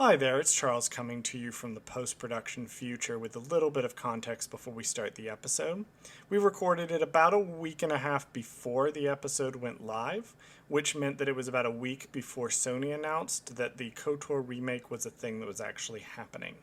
Hi there, it's Charles coming to you from the post-production future with a little bit of context before we start the episode. We recorded it about a week and a half before the episode went live, which meant that it was about a week before Sony announced that the KOTOR remake was a thing that was actually happening.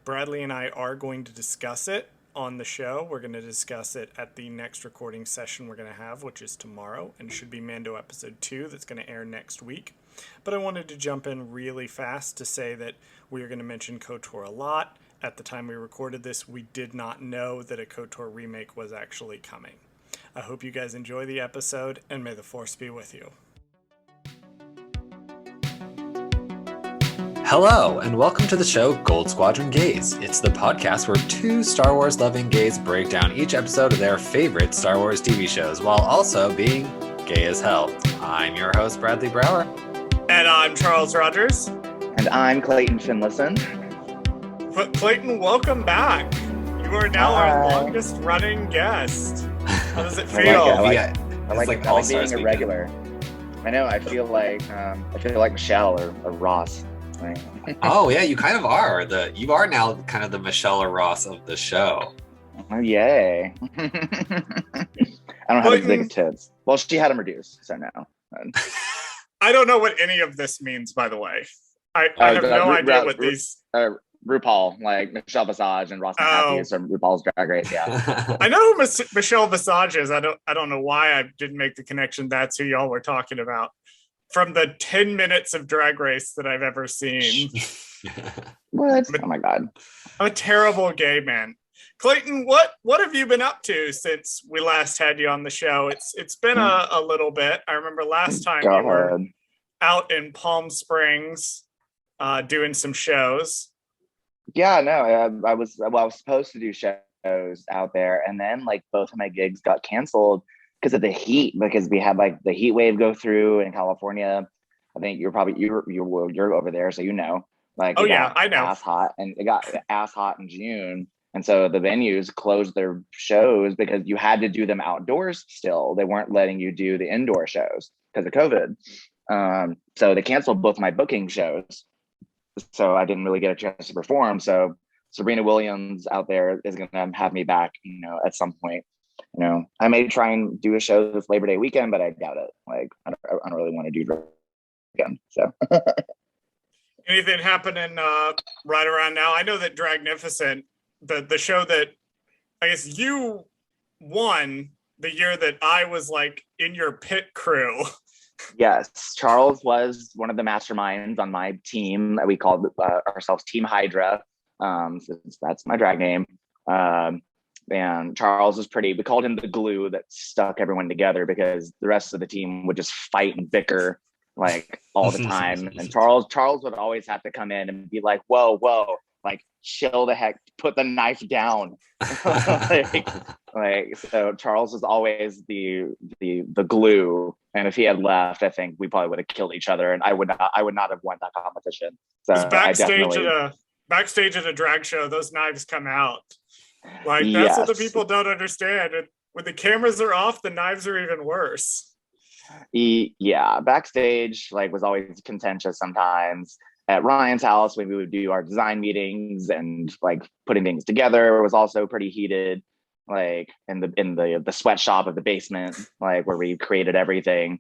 Bradley and I are going to discuss it on the show. We're going to discuss it at the next recording session we're going to have, which is tomorrow, and should be Mando Episode 2 that's going to air next week. But I wanted to jump in really fast to say that we are going to mention KOTOR a lot. At the time we recorded this, we did not know that a KOTOR remake was actually coming. I hope you guys enjoy the episode, and may the Force be with you. Hello, and welcome to the show Goldsquadrongays. It's the podcast where two Star Wars loving gays break down each episode of their favorite Star Wars TV shows while also being gay as hell. I'm your host, Bradley Brower. And I'm Charles Rogers. And I'm Clayton Finlayson. Clayton, welcome back. You are now our longest running guest. How does it feel? I like being a regular. I know. I feel like Michelle or Ross. Oh yeah, you kind of are. You are now kind of the Michelle or Ross of the show. Oh yay! I don't have as big tits. Well, she had them reduced, so no. I don't know what any of this means, by the way. I have no idea what these... RuPaul, like Michelle Visage and Ross Matthews from RuPaul's Drag Race, yeah. I know who Michelle Visage is. I don't know why I didn't make the connection. That's who y'all were talking about. From the 10 minutes of Drag Race that I've ever seen. What? Oh my God. I'm a terrible gay man. Clayton, what have you been up to since we last had you on the show? It's been a little bit. I remember last time you were out in Palm Springs doing some shows. Yeah, no, I was supposed to do shows out there, and then like both of my gigs got canceled because of the heat, because we had like the heat wave go through in California. I think you're over there, so you know. Like, oh yeah, I know. Ass hot, and it got ass hot in June. And so the venues closed their shows because you had to do them outdoors still. They weren't letting you do the indoor shows because of COVID. So they canceled both my booking shows. So I didn't really get a chance to perform. So Sabrina Williams out there is going to have me back, at some point. I may try and do a show this Labor Day weekend, but I doubt it. Like, I don't really want to do it again. So. Anything happening right around now? I know that Dragnificent, the show that I guess you won the year that I was like in your pit crew. Yes, Charles was one of the masterminds on my team. We called ourselves Team Hydra. Since that's my drag name. And Charles was we called him the glue that stuck everyone together, because the rest of the team would just fight and bicker like all the time. And Charles would always have to come in and be like, whoa, like chill the heck, put the knife down. So Charles was always the glue, and if he had left, I think we probably would have killed each other, and I would not have won that competition. So backstage at a drag show, those knives come out. Like, that's what the people don't understand. And when the cameras are off, the knives are even worse. Yeah, backstage was always contentious sometimes. At Ryan's house, when we would do our design meetings and putting things together, was also pretty heated. In the sweatshop of the basement, where we created everything.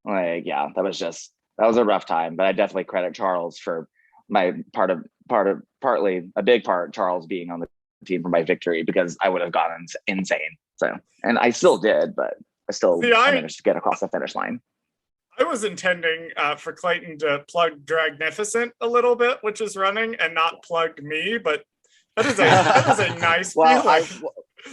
Yeah, that was a rough time. But I definitely credit Charles for my partly a big part. Charles being on the team for my victory, because I would have gotten insane. So, and I still did, but I managed to get across the finish line. I was intending for Clayton to plug Dragnificent a little bit, which is running, and not plug me, but that is a nice feeling.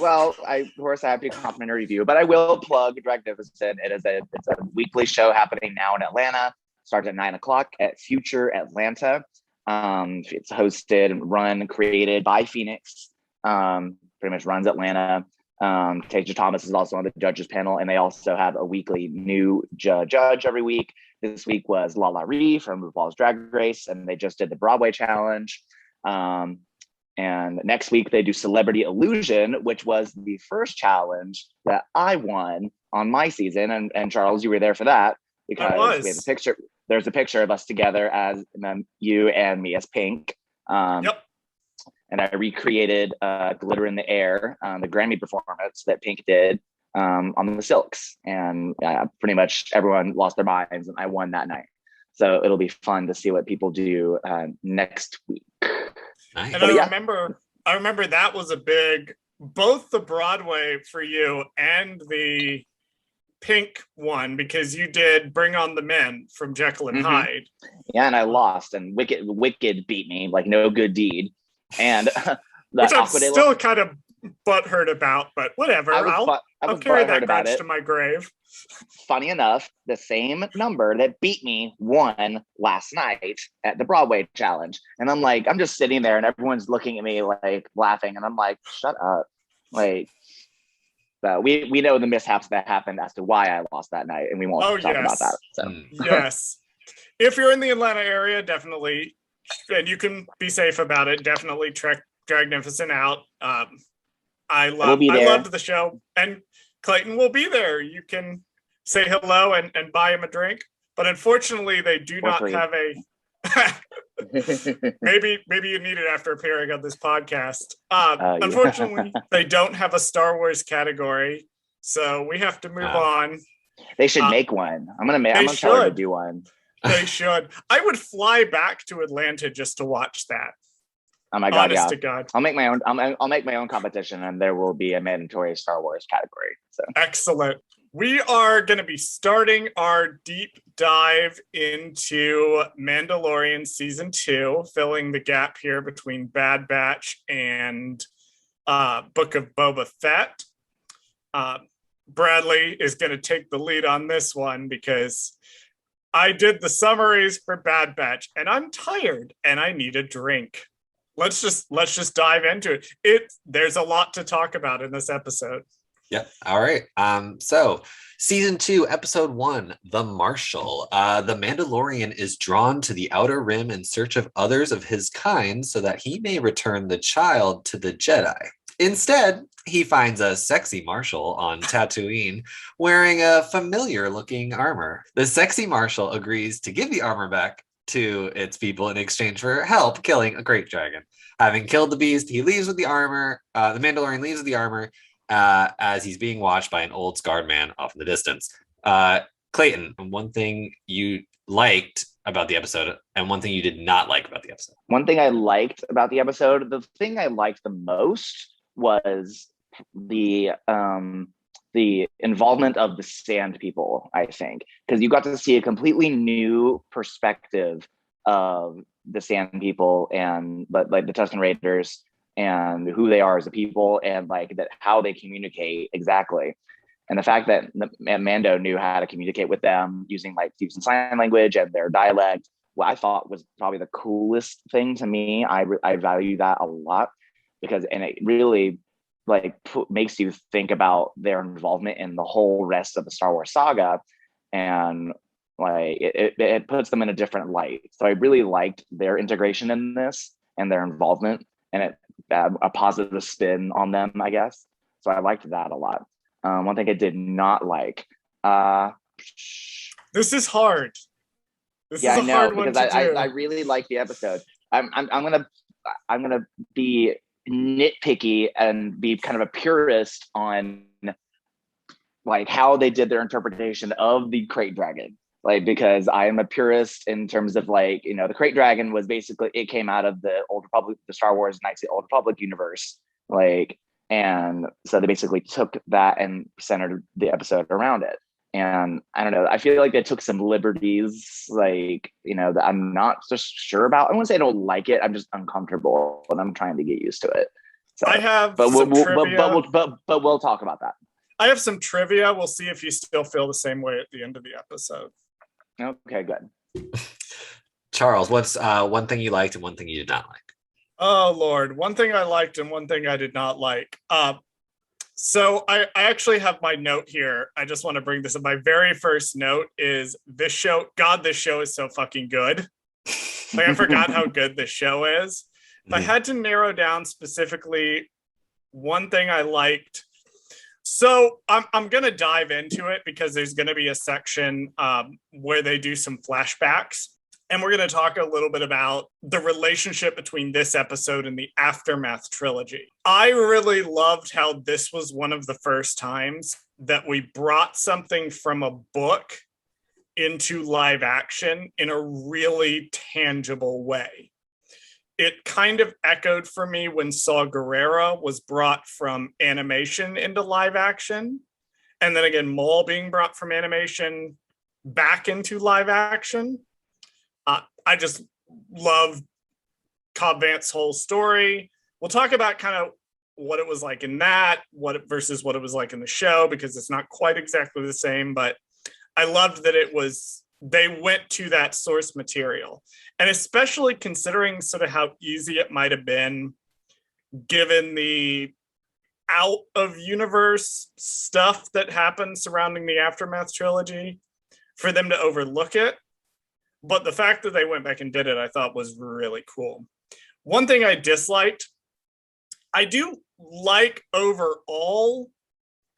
Of course, I have to complimentary review, but I will plug Dragnificent. It's a weekly show happening now in Atlanta. Starts at 9:00 at Future Atlanta. It's hosted and run, created by Phoenix. Pretty much runs Atlanta. Tasia Thomas is also on the judges panel, and they also have a weekly new judge every week. This week was Lala Ree from RuPaul's Drag Race, and they just did the Broadway challenge. And next week they do Celebrity Illusion, which was the first challenge that I won on my season. And Charles, you were there for that, because we had the picture. there's a picture of us together as you and me as Pink. Yep. And I recreated Glitter in the Air, the Grammy performance that Pink did on the Silks. And pretty much everyone lost their minds, and I won that night. So it'll be fun to see what people do next week. Nice. And I remember that was a big, both the Broadway for you and the Pink one, because you did Bring on the Men from Jekyll and Hyde. Yeah, and I lost, and Wicked beat me, like no good deed. And which I'm still kind of butthurt about, but whatever. I'll carry that grudge to my grave. Funny enough, the same number that beat me won last night at the Broadway challenge. And I'm like, I'm just sitting there and everyone's looking at me like laughing. And I'm like, shut up. Like, we know the mishaps that happened as to why I lost that night, and we won't talk about that. So. Yes. If you're in the Atlanta area, definitely, and you can be safe about it, definitely check Dragnificent out. I loved the show, and Clayton will be there. You can say hello and buy him a drink, but unfortunately they do not have a maybe you need it after appearing on this podcast. Unfortunately they don't have a Star Wars category, so we have to move on. They should make one. I'm gonna try to do one. They should. I would fly back to Atlanta just to watch that. Oh my god! Honest to God. I'll make my own. I'll make my own competition, and there will be a mandatory Star Wars category. So excellent. We are going to be starting our deep dive into Mandalorian Season 2, filling the gap here between Bad Batch and Book of Boba Fett. Bradley is going to take the lead on this one because I did the summaries for Bad Batch, and I'm tired and I need a drink. Let's just dive into it. There's a lot to talk about in this episode. Yep. All right. So season 2, episode 1, The Marshal. The Mandalorian is drawn to the Outer Rim in search of others of his kind so that he may return the child to the Jedi. Instead, he finds a sexy Marshal on Tatooine wearing a familiar-looking armor. The sexy Marshal agrees to give the armor back to its people in exchange for help killing a great dragon. Having killed the beast, he leaves with the armor. The Mandalorian leaves with the armor as he's being watched by an old scarred man off in the distance. Clayton, one thing you liked about the episode and one thing you did not like about the episode. One thing I liked about the episode, the thing I liked the most was the involvement of the Sand People, I think, because you got to see a completely new perspective of the Sand People and like the Tusken Raiders and who they are as a people and like that how they communicate exactly. And the fact that Mando knew how to communicate with them using sign language and their dialect, what I thought was probably the coolest thing to me. I value that a lot because it really makes you think about their involvement in the whole rest of the Star Wars saga, and it puts them in a different light. So I really liked their integration in this and their involvement, and it a positive spin on them, I guess. So I liked that a lot. One thing I did not like. This is hard. This is a I know hard because one to do. I really like the episode. I'm gonna be nitpicky and be kind of a purist on how they did their interpretation of the Krayt Dragon. Because I am a purist in terms of the Krayt Dragon was basically, it came out of the Old Republic, the Star Wars Knights of the Old Republic universe. And so they basically took that and centered the episode around it. And I don't know, I feel like they took some liberties, that I'm not just sure about. I wouldn't say I don't like it. I'm just uncomfortable and I'm trying to get used to it. So, I have but some trivia. But we'll talk about that. I have some trivia. We'll see if you still feel the same way at the end of the episode. Okay, good. Charles, what's one thing you liked and one thing you did not like? Oh, Lord. One thing I liked and one thing I did not like. So I actually have my note here. I just want to bring this up. My very first note is this show. God, this show is so fucking good. I forgot how good this show is. If I had to narrow down specifically one thing I liked, So I'm going to dive into it because there's going to be a section where they do some flashbacks. And we're going to talk a little bit about the relationship between this episode and the Aftermath trilogy. I really loved how this was one of the first times that we brought something from a book into live action in a really tangible way. It kind of echoed for me when Saw Gerrera was brought from animation into live action. And then again, Maul being brought from animation back into live action. I just love Cobb Vance's whole story. We'll talk about kind of what it was like in that, versus what it was like in the show, because it's not quite exactly the same, but I loved that they went to that source material. And especially considering sort of how easy it might have been given the out of universe stuff that happened surrounding the Aftermath trilogy for them to overlook it. But the fact that they went back and did it, I thought was really cool. One thing I disliked, I do like overall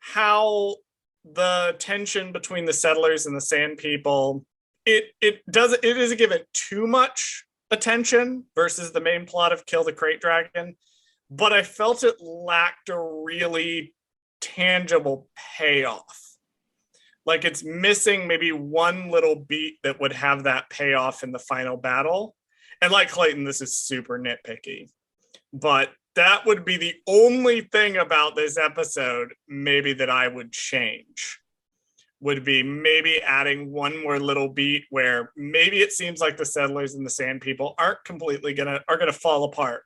how the tension between the settlers and the Sand People, it isn't given too much attention versus the main plot of Kill the Crate Dragon, but I felt it lacked a really tangible payoff. Like it's missing maybe one little beat that would have that payoff in the final battle. And like Clayton, this is super nitpicky, but that would be the only thing about this episode maybe that I would change, would be maybe adding one more little beat where maybe it seems like the settlers and the Sand People aren't completely gonna fall apart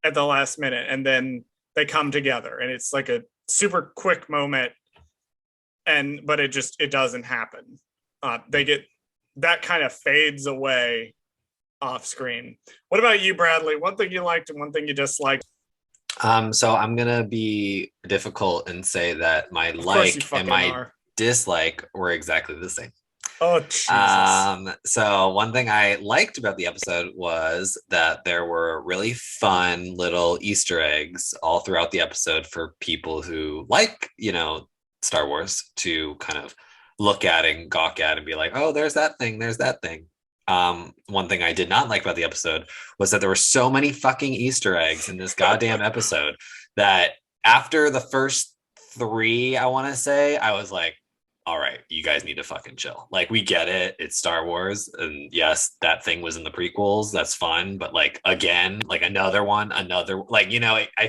at the last minute, and then they come together and it's like a super quick moment, but it doesn't happen. They get that kind of fades away off screen. What about you, Bradley? One thing you liked and one thing you disliked? So I'm gonna be difficult and say that my like and my dislike were exactly the same. Oh, Jesus. So one thing I liked about the episode was that there were really fun little Easter eggs all throughout the episode for people who like, Star Wars to kind of look at and gawk at and be like, oh, there's that thing. One thing I did not like about the episode was that there were so many fucking Easter eggs in this goddamn episode that after the first 3, I want to say, I was like, all right, you guys need to fucking chill. Like, we get it. It's Star Wars. And yes, that thing was in the prequels. That's fun. But like, again, like another one, I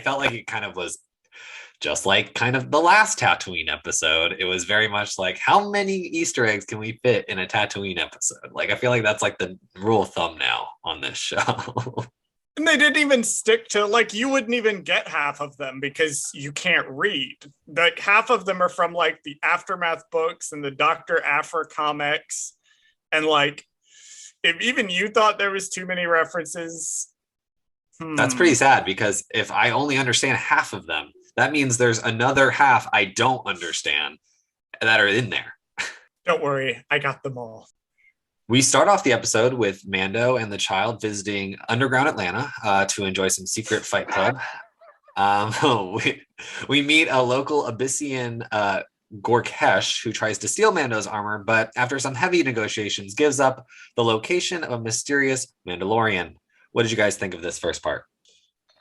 felt like it kind of was just like kind of the last Tatooine episode. It was very much like, how many Easter eggs can we fit in a Tatooine episode? Like, I feel like that's like the rule of thumb now on this show. And they didn't even stick to, like, you wouldn't even get half of them because you can't read. Like, half of them are from, like, the Aftermath books and the Dr. Aphra comics. And, like, if even you thought there was too many references... That's pretty sad, because if I only understand half of them, that means there's another half I don't understand that are in there. Don't worry, I got them all. We start off the episode with Mando and the child visiting underground Atlanta to enjoy some secret fight club. We meet a local Abyssian Gorkesh who tries to steal Mando's armor, but after some heavy negotiations gives up the location of a mysterious Mandalorian. What did you guys think of this first part?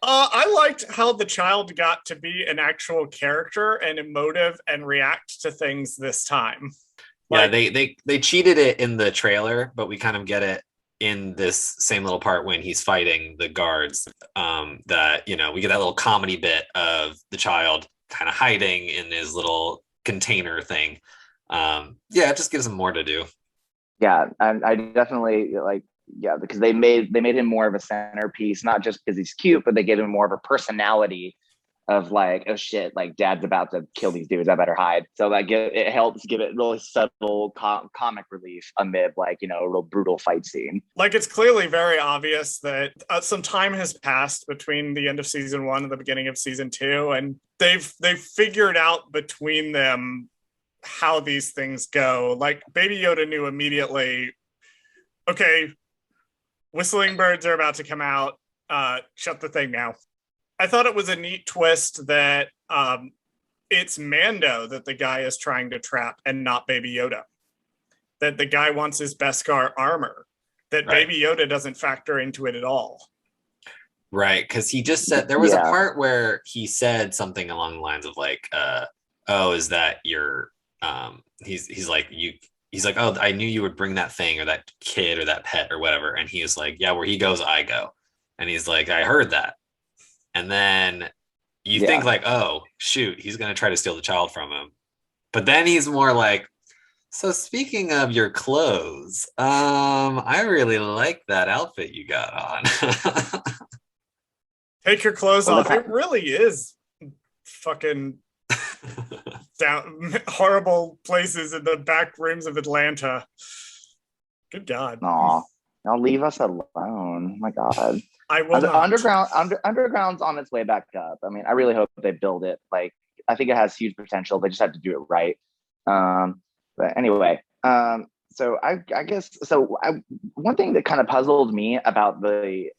I liked how the child got to be an actual character and emotive and react to things this time. Yeah, they cheated it in the trailer, but we kind of get it in this same little part when he's fighting the guards. That we get that little comedy bit of the child kind of hiding in his little container thing. It just gives him more to do. Yeah, I definitely because they made him more of a centerpiece, not just because he's cute, but they gave him more of a personality of like, oh shit, like dad's about to kill these dudes, I better hide. So like it helps give it really subtle comic relief amid a real brutal fight scene. Like, it's clearly very obvious that some time has passed between the end of season 1 and the beginning of season 2, and they've figured out between them how these things go. Like, Baby Yoda knew immediately, okay, whistling birds are about to come out, shut the thing now. I thought it was a neat twist that it's Mando that the guy is trying to trap and not Baby Yoda. That the guy wants his Beskar armor. That Right. Baby Yoda doesn't factor into it at all. Right, because he just said there was a Yeah. part where he said something along the lines of like, "Oh, is that your?" He's like He's like, "Oh, I knew you would bring that thing or that kid or that pet or whatever," and he was like, "Yeah, where he goes, I go," and he's like, "I heard that," and then you think like, "Oh, shoot, he's gonna try to steal the child from him," but then he's more like, "So speaking of your clothes, I really like that outfit you got on." Take your clothes Well, off. It really is fucking down horrible places in the back rooms of Atlanta. Good God. Aw. Now leave us alone. Oh my God. I will not. Underground's on its way back up. I mean, I really hope they build it. Like, I think it has huge potential. They just have to do it right. But anyway, so I guess one thing that kind of puzzled me about the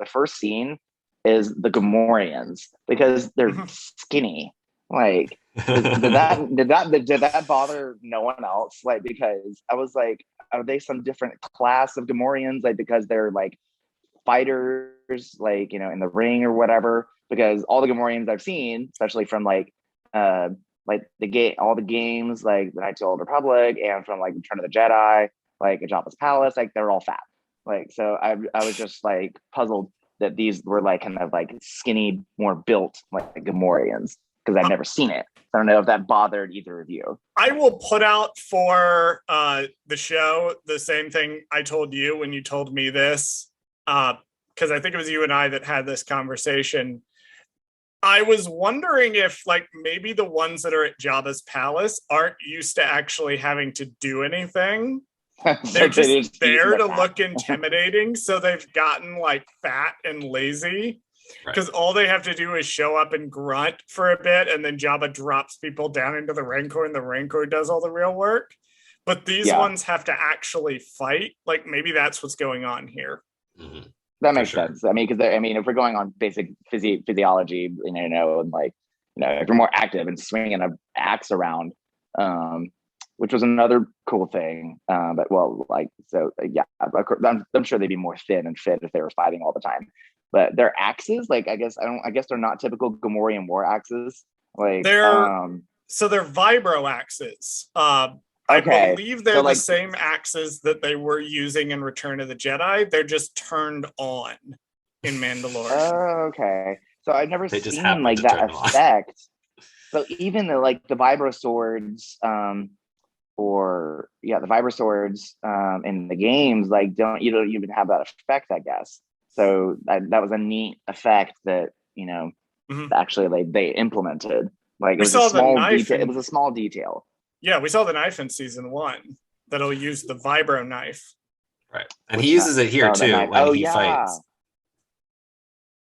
first scene is the Gamorreans, because they're skinny. Like, did that bother no one else? Like, because I was like, are they some different class of Gamorreans? Like, because they're like fighters, like, you know, in the ring or whatever? Because all the Gamorreans I've seen, especially from like all the games, like the Knights of the Old Republic, and from like Return of the Jedi, like Jabba's palace, like they're all fat. Like, so I was just like puzzled that these were like kind of like skinny, more built like Gamorreans, because I've never seen it. I don't know if that bothered either of you. I will put out for the show the same thing I told you when you told me this, because I think it was you and I that had this conversation. I was wondering if like maybe the ones that are at Jabba's palace aren't used to actually having to do anything. They're just there to look intimidating, so they've gotten like fat and lazy. Because all they have to do is show up and grunt for a bit, and then Jabba drops people down into the Rancor, and the Rancor does all the real work. But these ones have to actually fight. Like, maybe that's what's going on here. Mm-hmm. That makes sense. I mean, because if we're going on basic physiology, and like, if you're more active and swinging an axe around, which was another cool thing. I'm sure they'd be more thin and fit if they were fighting all the time. But their axes, like, I guess they're not typical Gamorrean war axes. Like, they're vibro axes. I believe they're the same axes that they were using in Return of the Jedi. They're just turned on in Mandalorian. Oh, okay. So I've never seen like that effect. So even the vibro swords, the vibro swords in the games, like you don't even have that effect, I guess. So that was a neat effect that actually they implemented. Like, it was a small detail. It was a small detail. Yeah, we saw the knife in season 1 that'll use the vibro knife. Right, and he uses it here too when he fights.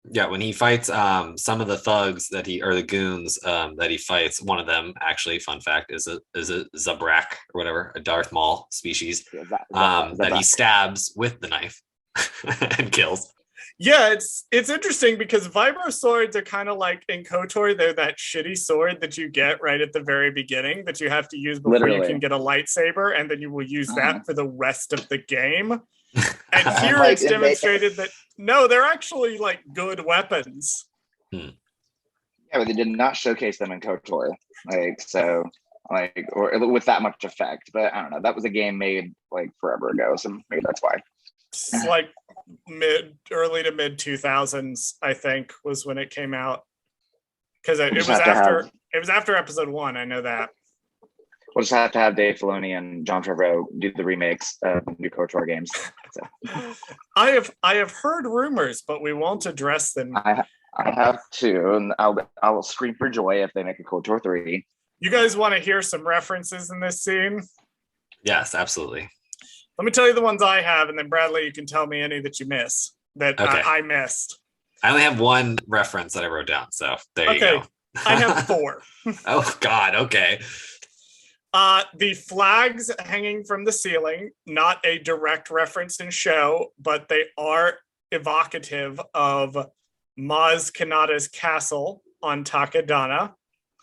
Yeah, when he fights some of the thugs or the goons that he fights, one of them actually, fun fact, is a Zabrak or whatever, a Darth Maul species that he stabs with the knife and kills. Yeah, it's interesting because vibro swords are kind of like in KOTOR, they're that shitty sword that you get right at the very beginning that you have to use before you can get a lightsaber, and then you will use that for the rest of the game. And here it's demonstrated that no, they're actually like good weapons. Yeah, but they did not showcase them in KOTOR, or with that much effect. But I don't know. That was a game made like forever ago, so maybe that's why. It's like early to mid 2000s, I think, was when it came out. Because it was after episode 1. I know that. We'll just have to have Dave Filoni and Jon Favreau do the remakes of new KOTOR games. So. I have heard rumors, but we won't address them. I have too, and I will scream for joy if they make a KOTOR 3. You guys want to hear some references in this scene? Yes, absolutely. Let me tell you the ones I have, and then Bradley, you can tell me any that you miss that I missed. I only have one reference that I wrote down, so there you go. I have 4. Oh God, okay. The flags hanging from the ceiling, not a direct reference in show, but they are evocative of Maz Kanata's castle on Takodana.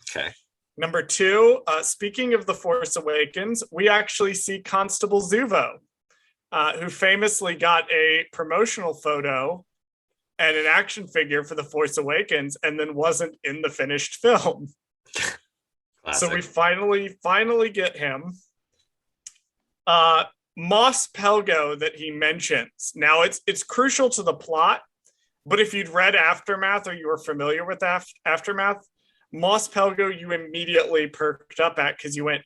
Okay. Number 2, speaking of The Force Awakens, we actually see Constable Zuvo, who famously got a promotional photo and an action figure for The Force Awakens and then wasn't in the finished film. So we finally get him. Mos Pelgo that he mentions. Now it's crucial to the plot, but if you'd read Aftermath or you were familiar with Aftermath, Mos Pelgo you immediately perked up at because you went,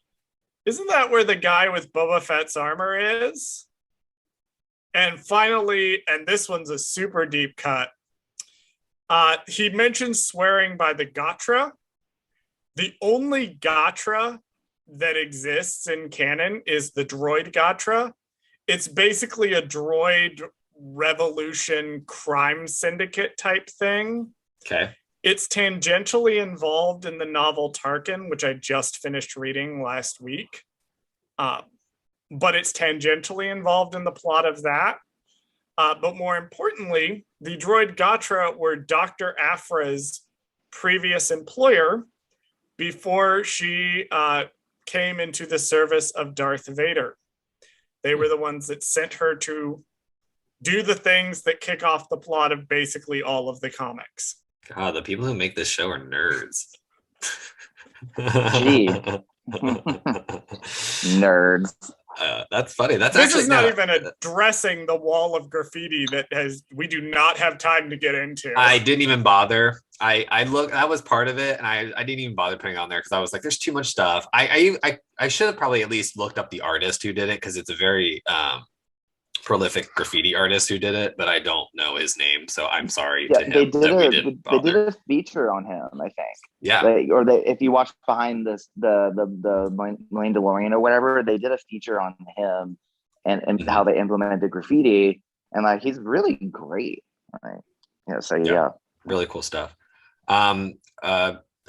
isn't that where the guy with Boba Fett's armor is? And finally, and this one's a super deep cut, he mentions swearing by the Gatra. The only Gatra that exists in canon is the droid Gatra. It's basically a droid revolution crime syndicate type thing. Okay. It's tangentially involved in the novel Tarkin, which I just finished reading last week. But it's tangentially involved in the plot of that. But more importantly, the droid Gatra were Dr. Afra's previous employer before she came into the service of Darth Vader. They were the ones that sent her to do the things that kick off the plot of basically all of the comics. God, the people who make this show are nerds. Gee. Nerds. That's funny. This is not even addressing the wall of graffiti that we do not have time to get into. I didn't even bother. I looked. That was part of it, and I didn't even bother putting it on there because I was like, "There's too much stuff." I should have probably at least looked up the artist who did it because it's a very prolific graffiti artist who did it, but I don't know his name, so I'm sorry to him. They did a feature on him, I think. Yeah. If you watch behind this, the Mandalorian or whatever, they did a feature on him and how they implemented graffiti, and like he's really great. Yeah. Really cool stuff. One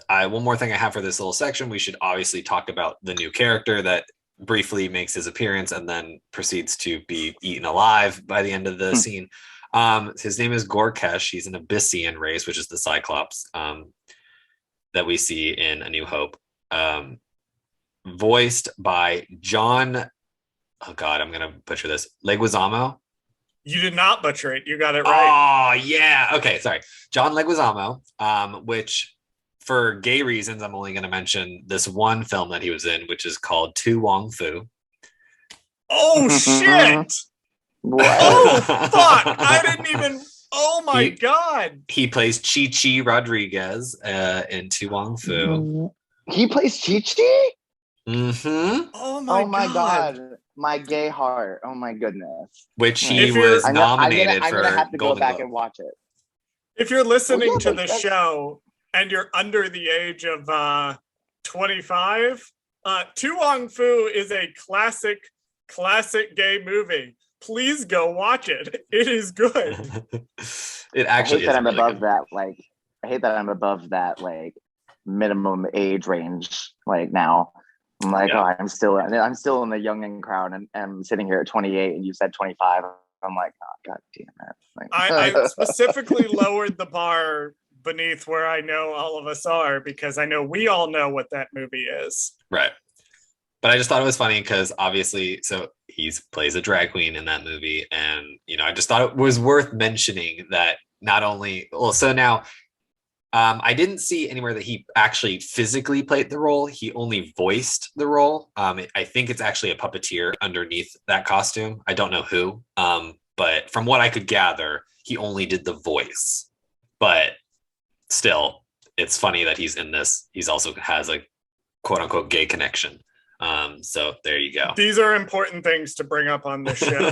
more thing I have for this little section, we should obviously talk about the new character that briefly makes his appearance and then proceeds to be eaten alive by the end of the scene. His name is Gorkesh. He's an Abyssian race, which is the Cyclops that we see in A New Hope. Voiced by John, oh God, I'm going to butcher this, Leguizamo. You did not butcher it. You got it right. Oh, yeah. Okay, sorry. John Leguizamo, which for gay reasons, I'm only going to mention this one film that he was in, which is called Tu Wong Fu. Oh, shit. What? Oh, fuck. I didn't even... Oh, my God. He plays Chi-Chi Rodriguez in Tu Wong Fu. He plays Chi-Chi? Mm-hmm. Oh, my God. My gay heart. Oh, my goodness. Which he was nominated for. I'm going to have to Golden go back Globe. and watch it. If you're listening to the show and you're under the age of 25, Tu Wong Fu is a classic gay movie. Please go watch it. It is good. It actually I hate that I'm above that like minimum age range like now. I'm like, oh, I'm still in the youngin crowd and I'm sitting here at 28 and you said 25. I'm like, oh, God damn it. Like, I specifically lowered the bar beneath where I know all of us are because I know we all know what that movie is. Right. But I just thought it was funny because obviously, so he plays a drag queen in that movie. And, I just thought it was worth mentioning that not only, so now I didn't see anywhere that he actually physically played the role. He only voiced the role. I think it's actually a puppeteer underneath that costume. I don't know who, but from what I could gather, he only did the voice. But still, it's funny that he's in this. He's also has a quote unquote gay connection. So there you go. These are important things to bring up on this show.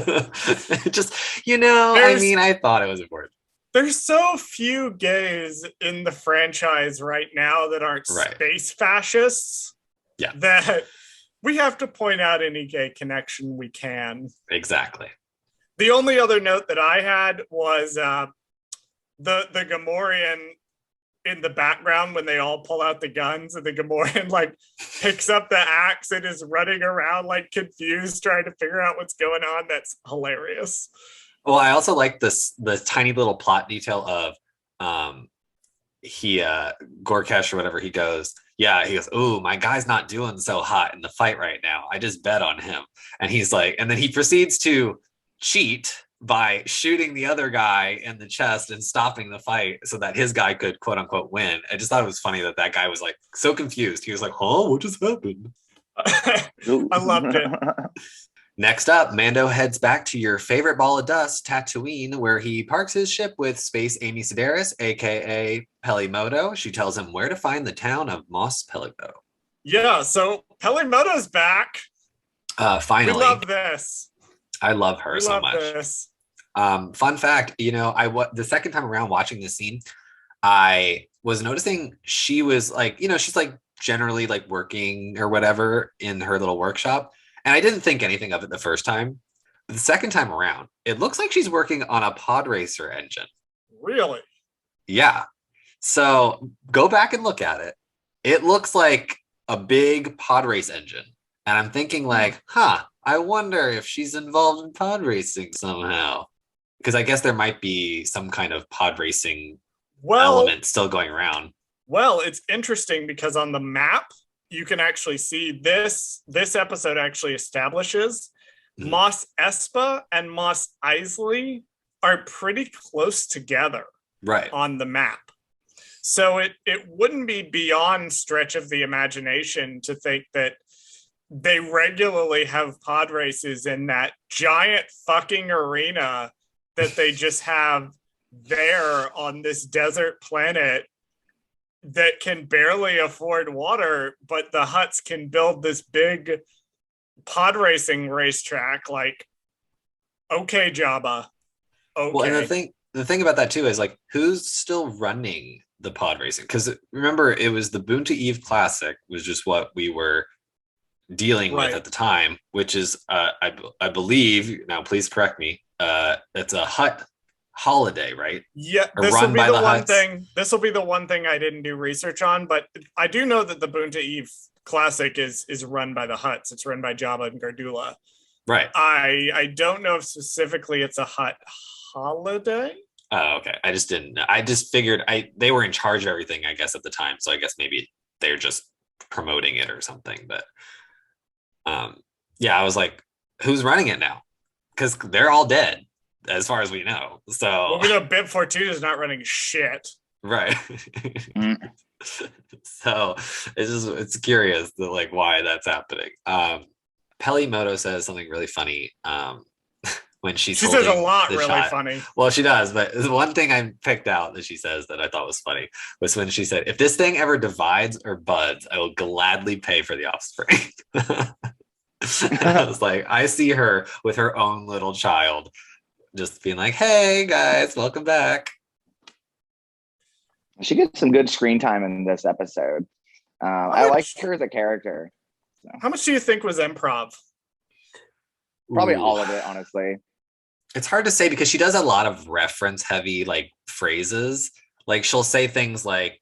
Just, I thought it was important. There's so few gays in the franchise right now that aren't space fascists. Yeah. That we have to point out any gay connection we can. Exactly. The only other note that I had was the Gamorrean in the background when they all pull out the guns and the Gamorrean like picks up the axe and is running around like confused trying to figure out what's going on. That's hilarious. Well, I also like the tiny little plot detail of Gorkesh or whatever he goes, yeah, he goes, "Ooh, my guy's not doing so hot in the fight right now. I just bet on him." And he's like, and then he proceeds to cheat by shooting the other guy in the chest and stopping the fight so that his guy could quote unquote win. I just thought it was funny that that guy was like so confused. He was like, "Oh, what just happened?" I loved it. Next up, Mando heads back to your favorite ball of dust, Tatooine, where he parks his ship with Space Amy Sedaris, aka Pelimoto. She tells him where to find the town of Mos Pelimo. Yeah, so Pelimoto's back. Finally. We love this. I love her so much. This. Fun fact, the second time around watching this scene, I was noticing she was like, she's like generally like working or whatever in her little workshop. And I didn't think anything of it the first time. The second time around, it looks like she's working on a pod racer engine. Really? Yeah. So go back and look at it. It looks like a big pod race engine. And I'm thinking like, I wonder if she's involved in pod racing somehow. Because I guess there might be some kind of pod racing element still going around. Well, it's interesting because on the map, you can actually see this episode actually establishes Mos Espa and Mos Eisley are pretty close together on the map. So it wouldn't be beyond stretch of the imagination to think that they regularly have pod races in that giant fucking arena that they just have there on this desert planet that can barely afford water, but the Hutts can build this big pod racing racetrack. Like, okay, Jabba. Okay. Well, and the thing about that too is like, who's still running the pod racing? Because remember, it was the Boonta Eve Classic, was just what we were dealing with at the time, which is, I believe. Now, please correct me. It's a Hutt holiday, right? Yeah, this will be the one thing. This will be the one thing I didn't do research on, but I do know that the Boonta Eve Classic is run by the Hutts. It's run by Jabba and Gardula. Right. I don't know if specifically it's a Hutt holiday. Oh, okay. I just didn't know. I just figured they were in charge of everything, I guess, at the time. So I guess maybe they're just promoting it or something. But yeah, I was like, who's running it now? Because they're all dead, as far as we know. So we know Bib Fortuna is not running shit. Right. So it's curious that like why that's happening. Pelimoto says something really funny when she says a lot really funny. Well, she does, but one thing I picked out that she says that I thought was funny was when she said, "If this thing ever divides or buds, I will gladly pay for the offspring." I was like, I see her with her own little child just being like, "Hey guys, welcome back." She gets some good screen time in this episode. I like her as a character. So. How much do you think was improv? Probably all of it, honestly. It's hard to say because she does a lot of reference heavy like phrases. Like she'll say things like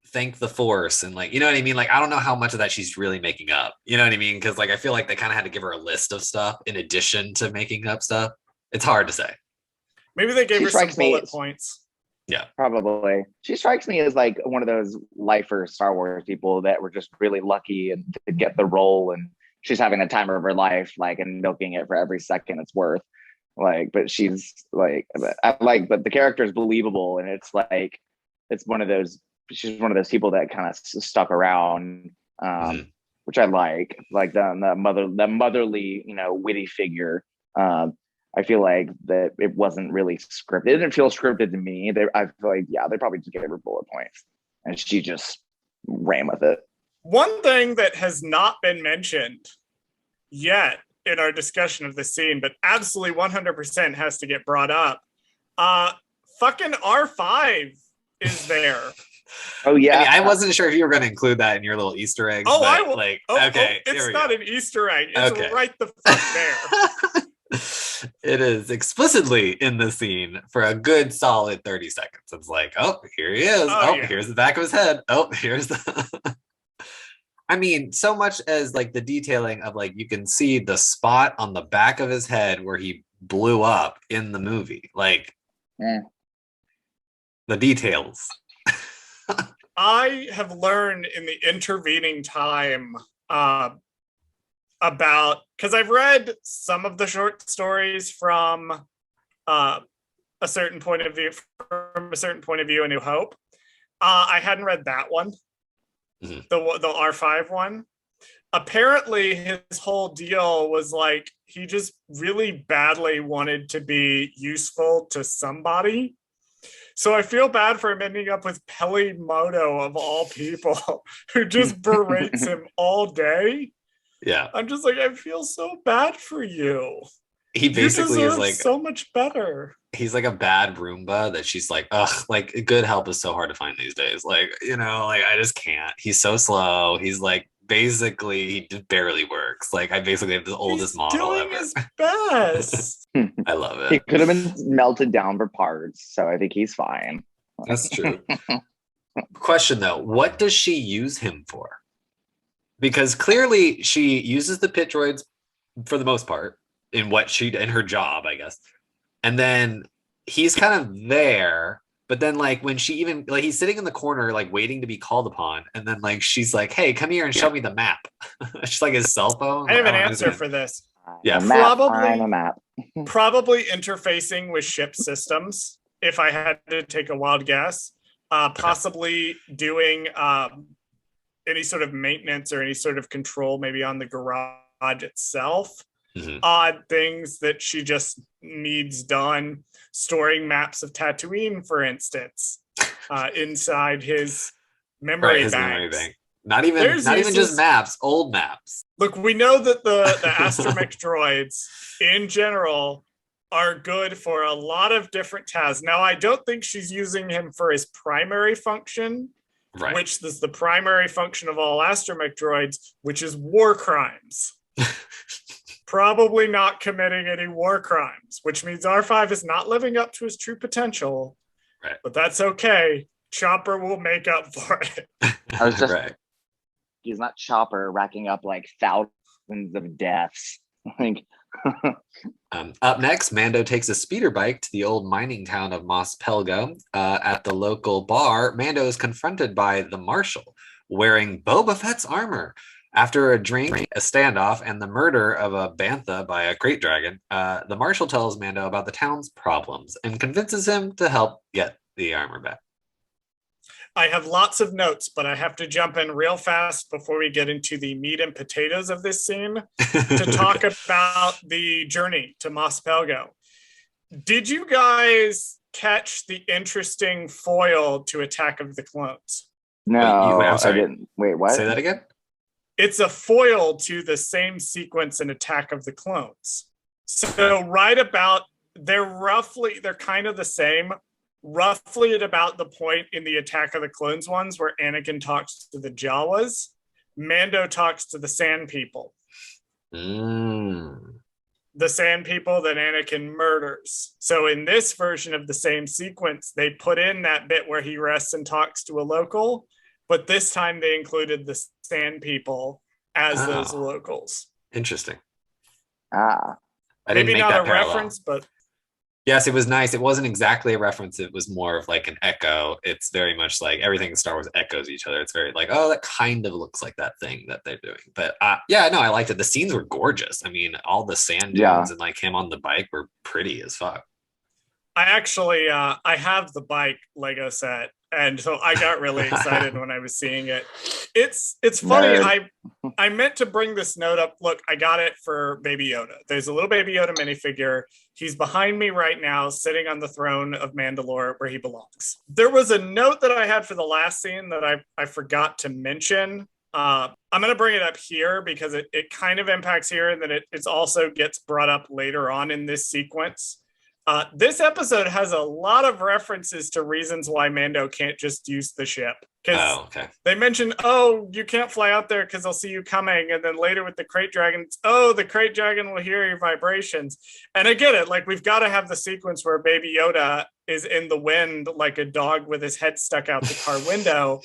"thank the force" and like, you know what I mean? Like, I don't know how much of that she's really making up. You know what I mean? Because like I feel like they kind of had to give her a list of stuff in addition to making up stuff. It's hard to say. Maybe they gave her some bullet points. Yeah, probably. She strikes me as like one of those lifer Star Wars people that were just really lucky and to get the role, and she's having the time of her life, like, and milking it for every second it's worth. Like, but she's like, but the character is believable, and it's like, it's one of those. She's one of those people that kind of stuck around, which I like the motherly, witty figure. I feel like that it wasn't really scripted. It didn't feel scripted to me. I feel like, they probably just gave her bullet points and she just ran with it. One thing that has not been mentioned yet in our discussion of the scene, but absolutely 100% has to get brought up. Fucking R5 is there. Oh yeah. I mean, I wasn't sure if you were going to include that in your little Easter eggs. Oh, but, I will. Like, okay, it's not an Easter egg. It's right the fuck there. It is explicitly in the scene for a good solid 30 seconds. It's like, oh, here he is. Here's the back of his head. Oh, here's the. I mean, so much as like the detailing of like you can see the spot on the back of his head where he blew up in the movie. Like the details. I have learned in the intervening time about, because I've read some of the short stories from a certain point of view, A New Hope. I hadn't read that one, the R5 one. Apparently, his whole deal was like he just really badly wanted to be useful to somebody. So I feel bad for him ending up with Peli Moto of all people, who just berates him all day. Yeah. I'm just like, I feel so bad for you. He basically you is like so much better. He's like a bad Roomba that she's like, ugh, like good help is so hard to find these days. Like, like I just can't. He's so slow. He's like basically he just barely works. Like I basically have the oldest model doing ever. His best. I love it. He could have been melted down for parts, so I think he's fine. That's true. Question though, what does she use him for? Because clearly she uses the pit droids for the most part in her job, I guess. And then he's kind of there, but then like when she even like he's sitting in the corner like waiting to be called upon, and then like she's like, "Hey, come here and show me the map." She's like his cell phone. I have an answer for this. Yeah, probably interfacing with ship systems. If I had to take a wild guess, possibly doing any sort of maintenance or any sort of control, maybe on the garage itself. Odd things that she just needs done, storing maps of Tatooine, for instance, inside his memory bank. Not even just maps, old maps. Look, we know that the astromech droids in general are good for a lot of different tasks. Now, I don't think she's using him for his primary function, which is the primary function of all astromech droids, which is war crimes. Probably not committing any war crimes, which means R5 is not living up to his true potential. Right. But that's okay. Chopper will make up for it. I was just he's not Chopper racking up like thousands of deaths. Up next, Mando takes a speeder bike to the old mining town of Mos Pelgo. At the local bar, Mando is confronted by the Marshal wearing Boba Fett's armor. After a drink, a standoff, and the murder of a bantha by a great dragon, the Marshal tells Mando about the town's problems and convinces him to help get the armor back. I have lots of notes, but I have to jump in real fast before we get into the meat and potatoes of this scene to talk about the journey to Mos Pelgo. Did you guys catch the interesting foil to Attack of the Clones? No, I'm sorry. I didn't. Wait, what? Say that again? It's a foil to the same sequence in Attack of the Clones. So right about, they're kind of the same, roughly at about the point in the Attack of the Clones ones where Anakin talks to the Jawas, Mando talks to the Sand People. The Sand People that Anakin murders. So in this version of the same sequence, they put in that bit where he rests and talks to a local, but this time they included the Sand People as those locals. Interesting. I didn't maybe make not that a parallel. reference, but yes, it was nice. It wasn't exactly a reference. It was more of like an echo. It's very much like everything in Star Wars echoes each other. It's very like, oh, that kind of looks like that thing that they're doing. But yeah, no, I liked it. The scenes were gorgeous. I mean, all the sand dunes and like him on the bike were pretty as fuck. I actually, I have the bike Lego set, and so I got really excited when I was seeing it. It's funny. I meant to bring this note up. Look, I got it for Baby Yoda. There's a little Baby Yoda minifigure. He's behind me right now, sitting on the throne of Mandalore where he belongs. There was a note that I had for the last scene that I forgot to mention. I'm going to bring it up here because it kind of impacts here, and then it also gets brought up later on in this sequence. This episode has a lot of references to reasons why Mando can't just use the ship. Because they mention, you can't fly out there because they'll see you coming. And then later with the crate dragons, the crate dragon will hear your vibrations. And I get it. Like, we've got to have the sequence where Baby Yoda is in the wind like a dog with his head stuck out the car window.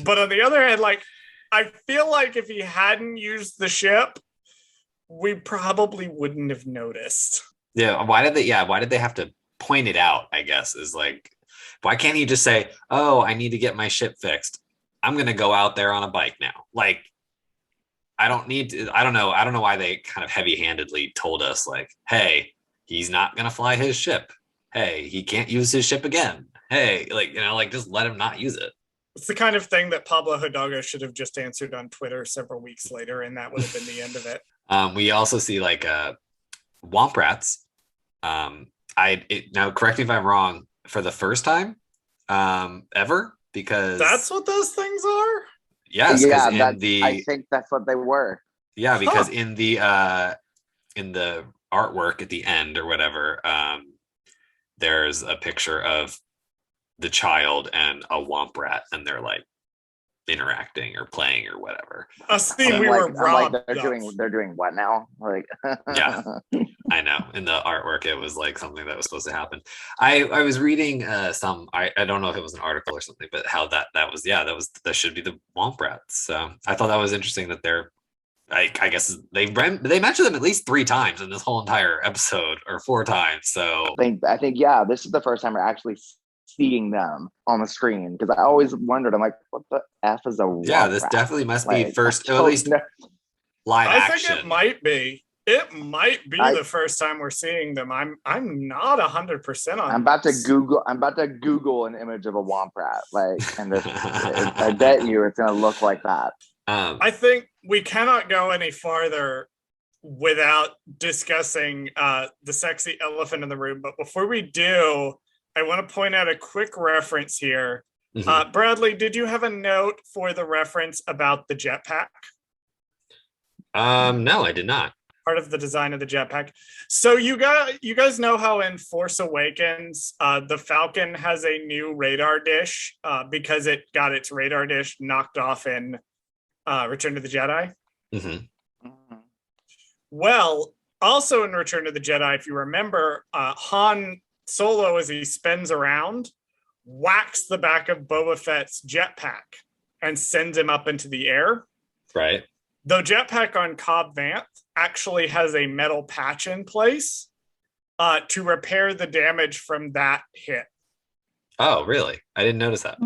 But on the other hand, like, I feel like if he hadn't used the ship, we probably wouldn't have noticed. Yeah, why did they have to point it out, I guess, is like Why can't he just say, "Oh, I need to get my ship fixed. I'm gonna go out there on a bike now." Like, I don't need to. I don't know. I don't know why they kind of heavy-handedly told us, like, "Hey, he's not gonna fly his ship. Hey, he can't use his ship again. Hey, like, like just let him not use it." It's the kind of thing that Pablo Hidalgo should have just answered on Twitter several weeks later, and that would have been the end of it. We also see like womp rats. Now correct me if I'm wrong, for the first time ever, because that's what those things are. Yes, yeah, I think that's what they were. Yeah, because in the artwork at the end or whatever, there's a picture of the child and a womp rat, and they're like interacting or playing or whatever. We were robbed. They're doing what now? Like, yeah, I know. In the artwork, it was like something that was supposed to happen. I was reading I don't know if it was an article or something, but how that should be the womp rats. So I thought that was interesting that they're. I guess they mentioned them at least 3 times in this whole entire episode, or 4 times. So I think this is the first time we're actually seeing them on the screen, because I always wondered, I'm like, what the F is a womp rat? This definitely must be first, at least live action. I think it might be. It might be the first time we're seeing them. I'm not 100% on. I'm about to Google an image of a womp rat, like, and I bet you it's gonna look like that. I think we cannot go any farther without discussing the sexy elephant in the room. But before we do, I want to point out a quick reference here. Mm-hmm. Bradley, did you have a note for the reference about the jetpack? No, I did not. Part of the design of the jetpack. So you guys know how in Force Awakens, the Falcon has a new radar dish because it got its radar dish knocked off in Return of the Jedi? Mm-hmm. Well, also in Return of the Jedi, if you remember, Han Solo, as he spins around, whacks the back of Boba Fett's jetpack and sends him up into the air. Right. The jetpack on Cobb Vanth actually has a metal patch in place to repair the damage from that hit. Oh, really? I didn't notice that.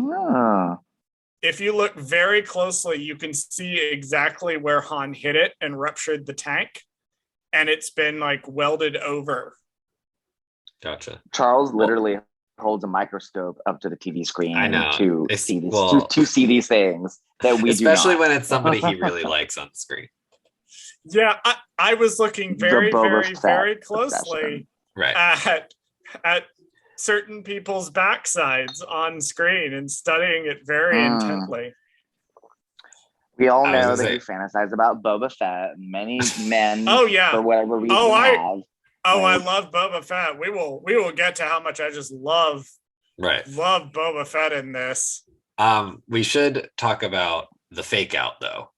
If you look very closely, you can see exactly where Han hit it and ruptured the tank, and it's been like welded over. Gotcha. Charles literally holds a microscope up to the TV screen to see these things that we especially do not. When it's somebody he really likes on the screen. Yeah, I was looking very, very, very closely at certain people's backsides on screen and studying it very intently. We all know that you fantasize about Boba Fett. Many men, for whatever reason, I love Boba Fett. We will get to how much I just love Boba Fett in this. We should talk about the fake out though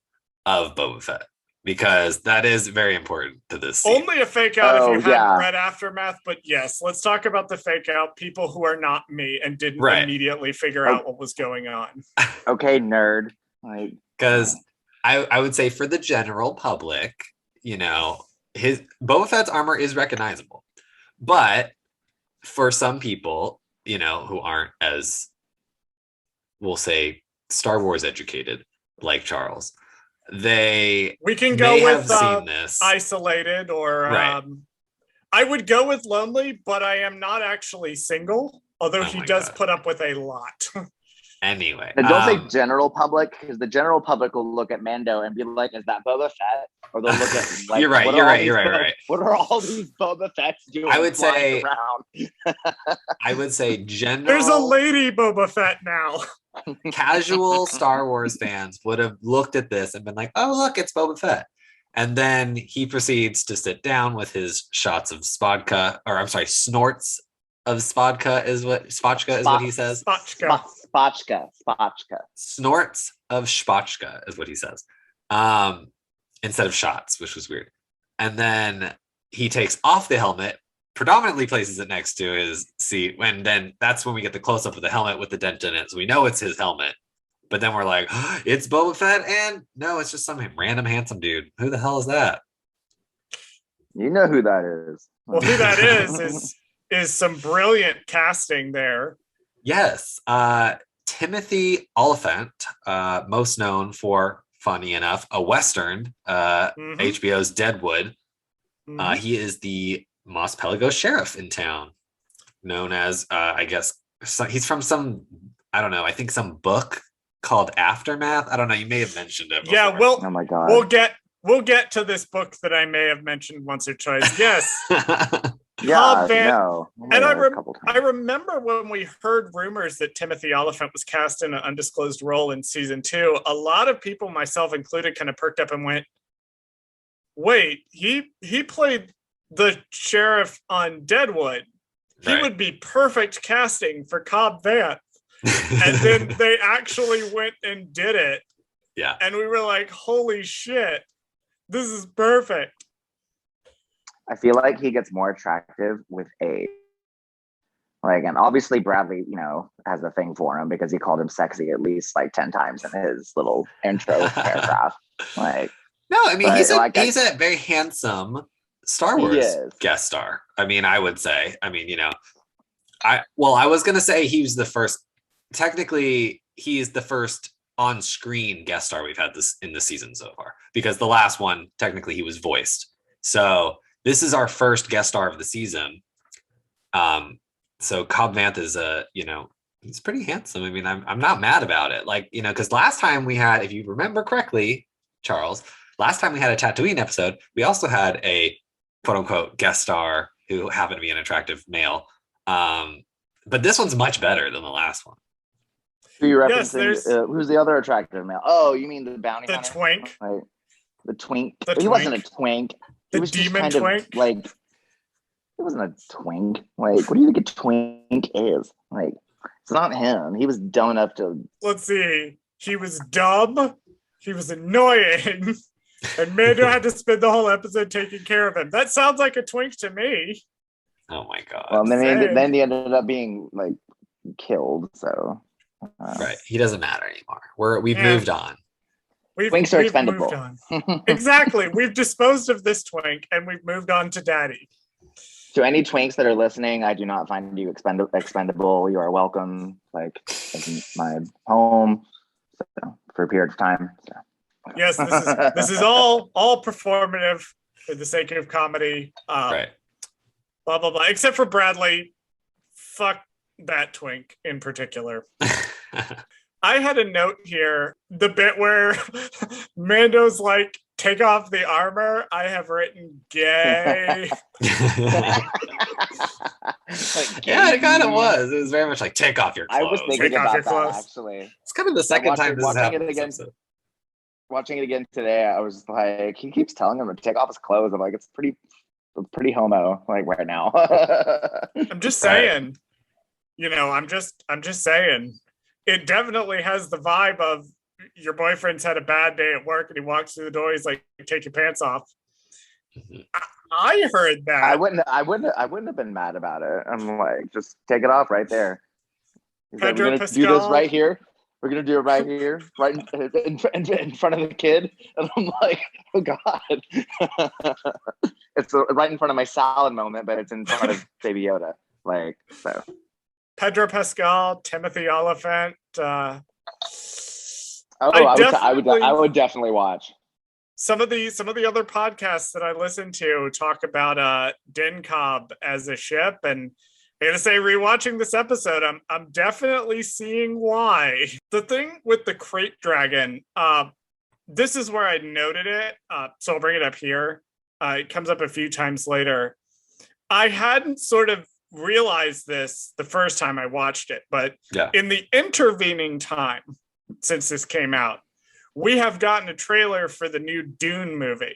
of Boba Fett, because that is very important to this scene. Only a fake out if you hadn't read Aftermath, but yes, let's talk about the fake out, people who are not me and didn't immediately figure out what was going on. Okay, nerd. Because I would say for the general public, his Boba Fett's armor is recognizable, but for some people, who aren't as, we'll say, Star Wars educated like Charles, we can go with seen this isolated, or I would go with lonely, but I am not actually single, although he does put up with a lot. Anyway, and don't say general public, because the general public will look at Mando and be like, "Is that Boba Fett?" Or they'll look at you're right. What are all these Boba Fetts doing? I would say general. There's a lady Boba Fett now. Casual Star Wars fans would have looked at this and been like, "Oh, look, it's Boba Fett." And then he proceeds to sit down with his shots of snorts of Spodka is what he says. Spotchka. Snorts of Spotchka is what he says. Instead of shots, which was weird. And then he takes off the helmet, predominantly places it next to his seat, and then that's when we get the close-up of the helmet with the dent in it, so we know it's his helmet. But then we're like, it's Boba Fett, and no, it's just some random handsome dude. Who the hell is that? You know who that is. Well, who that is some brilliant casting there. Yes. Timothy Oliphant, most known for, funny enough, a Western, HBO's Deadwood. He is the Mos Pelagos sheriff in town, known as, I guess, he's from some, I don't know, I think some book called Aftermath. I don't know. You may have mentioned it before. Yeah, Oh my God. we'll get to this book that I may have mentioned once or twice. Yes. Yeah, no. And I remember when we heard rumors that Timothy Oliphant was cast in an undisclosed role in season 2, a lot of people, myself included, kind of perked up and went, wait, he played the sheriff on Deadwood. He would be perfect casting for Cobb Vanth. And then they actually went and did it. Yeah. And we were like, holy shit, this is perfect. I feel like he gets more attractive with age. Like, and obviously Bradley, has a thing for him because he called him sexy at least like 10 times in his little intro paragraph. Like, no, I mean, he's a very handsome Star Wars guest star. I mean, I would say, I was going to say he was the first, technically he's the first on-screen guest star we've had this in the season so far, because the last one, technically he was voiced. So this is our first guest star of the season. So Cobb Vanth is he's pretty handsome. I mean, I'm not mad about it. Like, because last time we had, if you remember correctly, Charles, last time we had a Tatooine episode, we also had a quote unquote guest star who happened to be an attractive male. But this one's much better than the last one. Who you referencing? Who's the other attractive male? Oh, you mean the bounty hunter? Twink. Like, the twink. The he twink. Wasn't a twink. The he was demon just twink. It wasn't a twink. Like, what do you think a twink is? Like, it's not him. He was dumb enough to. Let's see. He was dumb. He was annoying. And Mando had to spend the whole episode taking care of him. That sounds like a twink to me. Oh my God. Well, then he ended up being like killed. So. Right. He doesn't matter anymore. We've moved on. Twinks are expendable. Moved on. Exactly. We've disposed of this twink and we've moved on to Daddy. To any twinks that are listening, I do not find you expendable. You are welcome, like in my home, for a period of time. So. Yes, this is all performative for the sake of comedy. Right. Blah blah blah. Except for Bradley, fuck that twink in particular. I had a note here, the bit where Mando's like, take off the armor. I have written gay. Yeah, it kind of was. It was very much like, take off your clothes. I was thinking about that, actually. It's kind of the second time this has happened. Watching it again today, I was like, he keeps telling him to take off his clothes. I'm like, it's pretty homo, like, right now. I'm just saying. I'm just saying. It definitely has the vibe of your boyfriend's had a bad day at work and he walks through the door. He's like, take your pants off. I heard that. I wouldn't have been mad about it. I'm like, just take it off right there. Like, we're gonna do this right here. We're gonna do it right here, right in front of the kid. And I'm like, oh God. It's right in front of my salad moment, but it's in front of Baby Yoda. Like, so. Pedro Pascal, Timothy Oliphant. I would definitely watch. Some of the other podcasts that I listen to talk about Din Cobb as a ship, and I gotta say, rewatching this episode, I'm definitely seeing why. The thing with the crate dragon, this is where I noted it, so I'll bring it up here. It comes up a few times later. I hadn't sort of realized this the first time I watched it, but in the intervening time since this came out, we have gotten a trailer for the new Dune movie.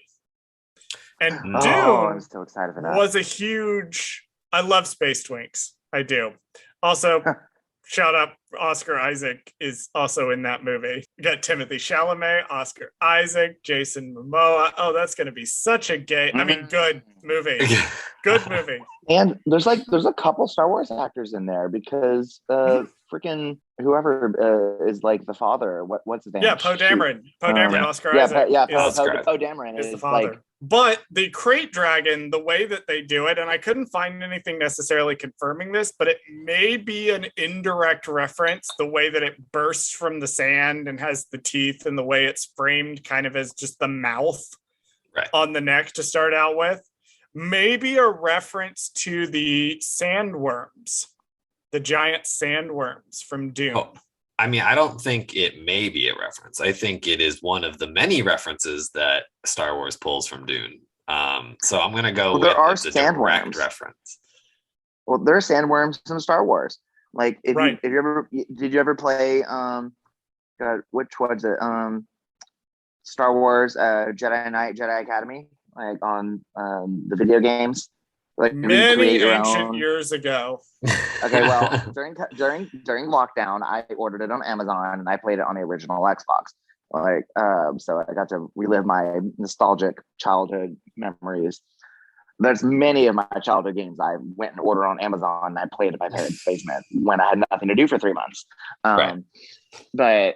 And Dune I'm so excited for that. Was a huge... I love space twinks. I do. Also, shout out Oscar Isaac is also in that movie. You got Timothy Chalamet, Oscar Isaac, Jason Momoa. Oh, that's going to be such a good movie. Good movie. And there's a couple Star Wars actors in there because freaking whoever is like the father. What's his name? Yeah, Poe Dameron. Oscar Isaac. Poe Dameron is the father. But the Crate Dragon, the way that they do it, and I couldn't find anything necessarily confirming this, but it may be an indirect reference, the way that it bursts from the sand and has the teeth and the way it's framed kind of as just the mouth on the neck to start out with. Maybe a reference to the sandworms, the giant sandworms from Dune. Oh, I mean, I don't think it may be a reference. I think it is one of the many references that Star Wars pulls from Dune. So I'm going to go with the direct reference. Well, there are sandworms in Star Wars. Like, did you ever play? Which was it? Star Wars Jedi Knight, Jedi Academy, like on the video games. Like many ancient years ago. Okay, well, during lockdown, I ordered it on Amazon and I played it on the original Xbox. Like, so I got to relive my nostalgic childhood memories. There's many of my childhood games I went and ordered on Amazon and I played in my parents' basement when I had nothing to do for 3 months. But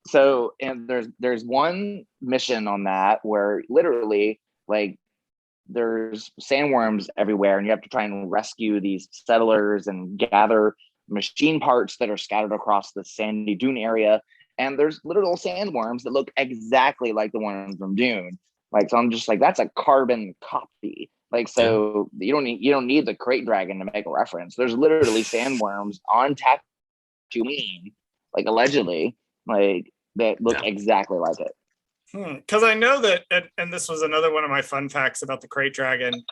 so, and there's one mission on that where literally, like, there's sandworms everywhere and you have to try and rescue these settlers and gather machine parts that are scattered across the sandy dune area, and there's literal sandworms that look exactly like the ones from Dune. Like, so I'm just like, that's a carbon copy. Like, so you don't need the crate dragon to make a reference. There's literally sandworms on Tatooine, like, allegedly, like, that look exactly like it. Because I know that, and this was another one of my fun facts about the Crate Dragon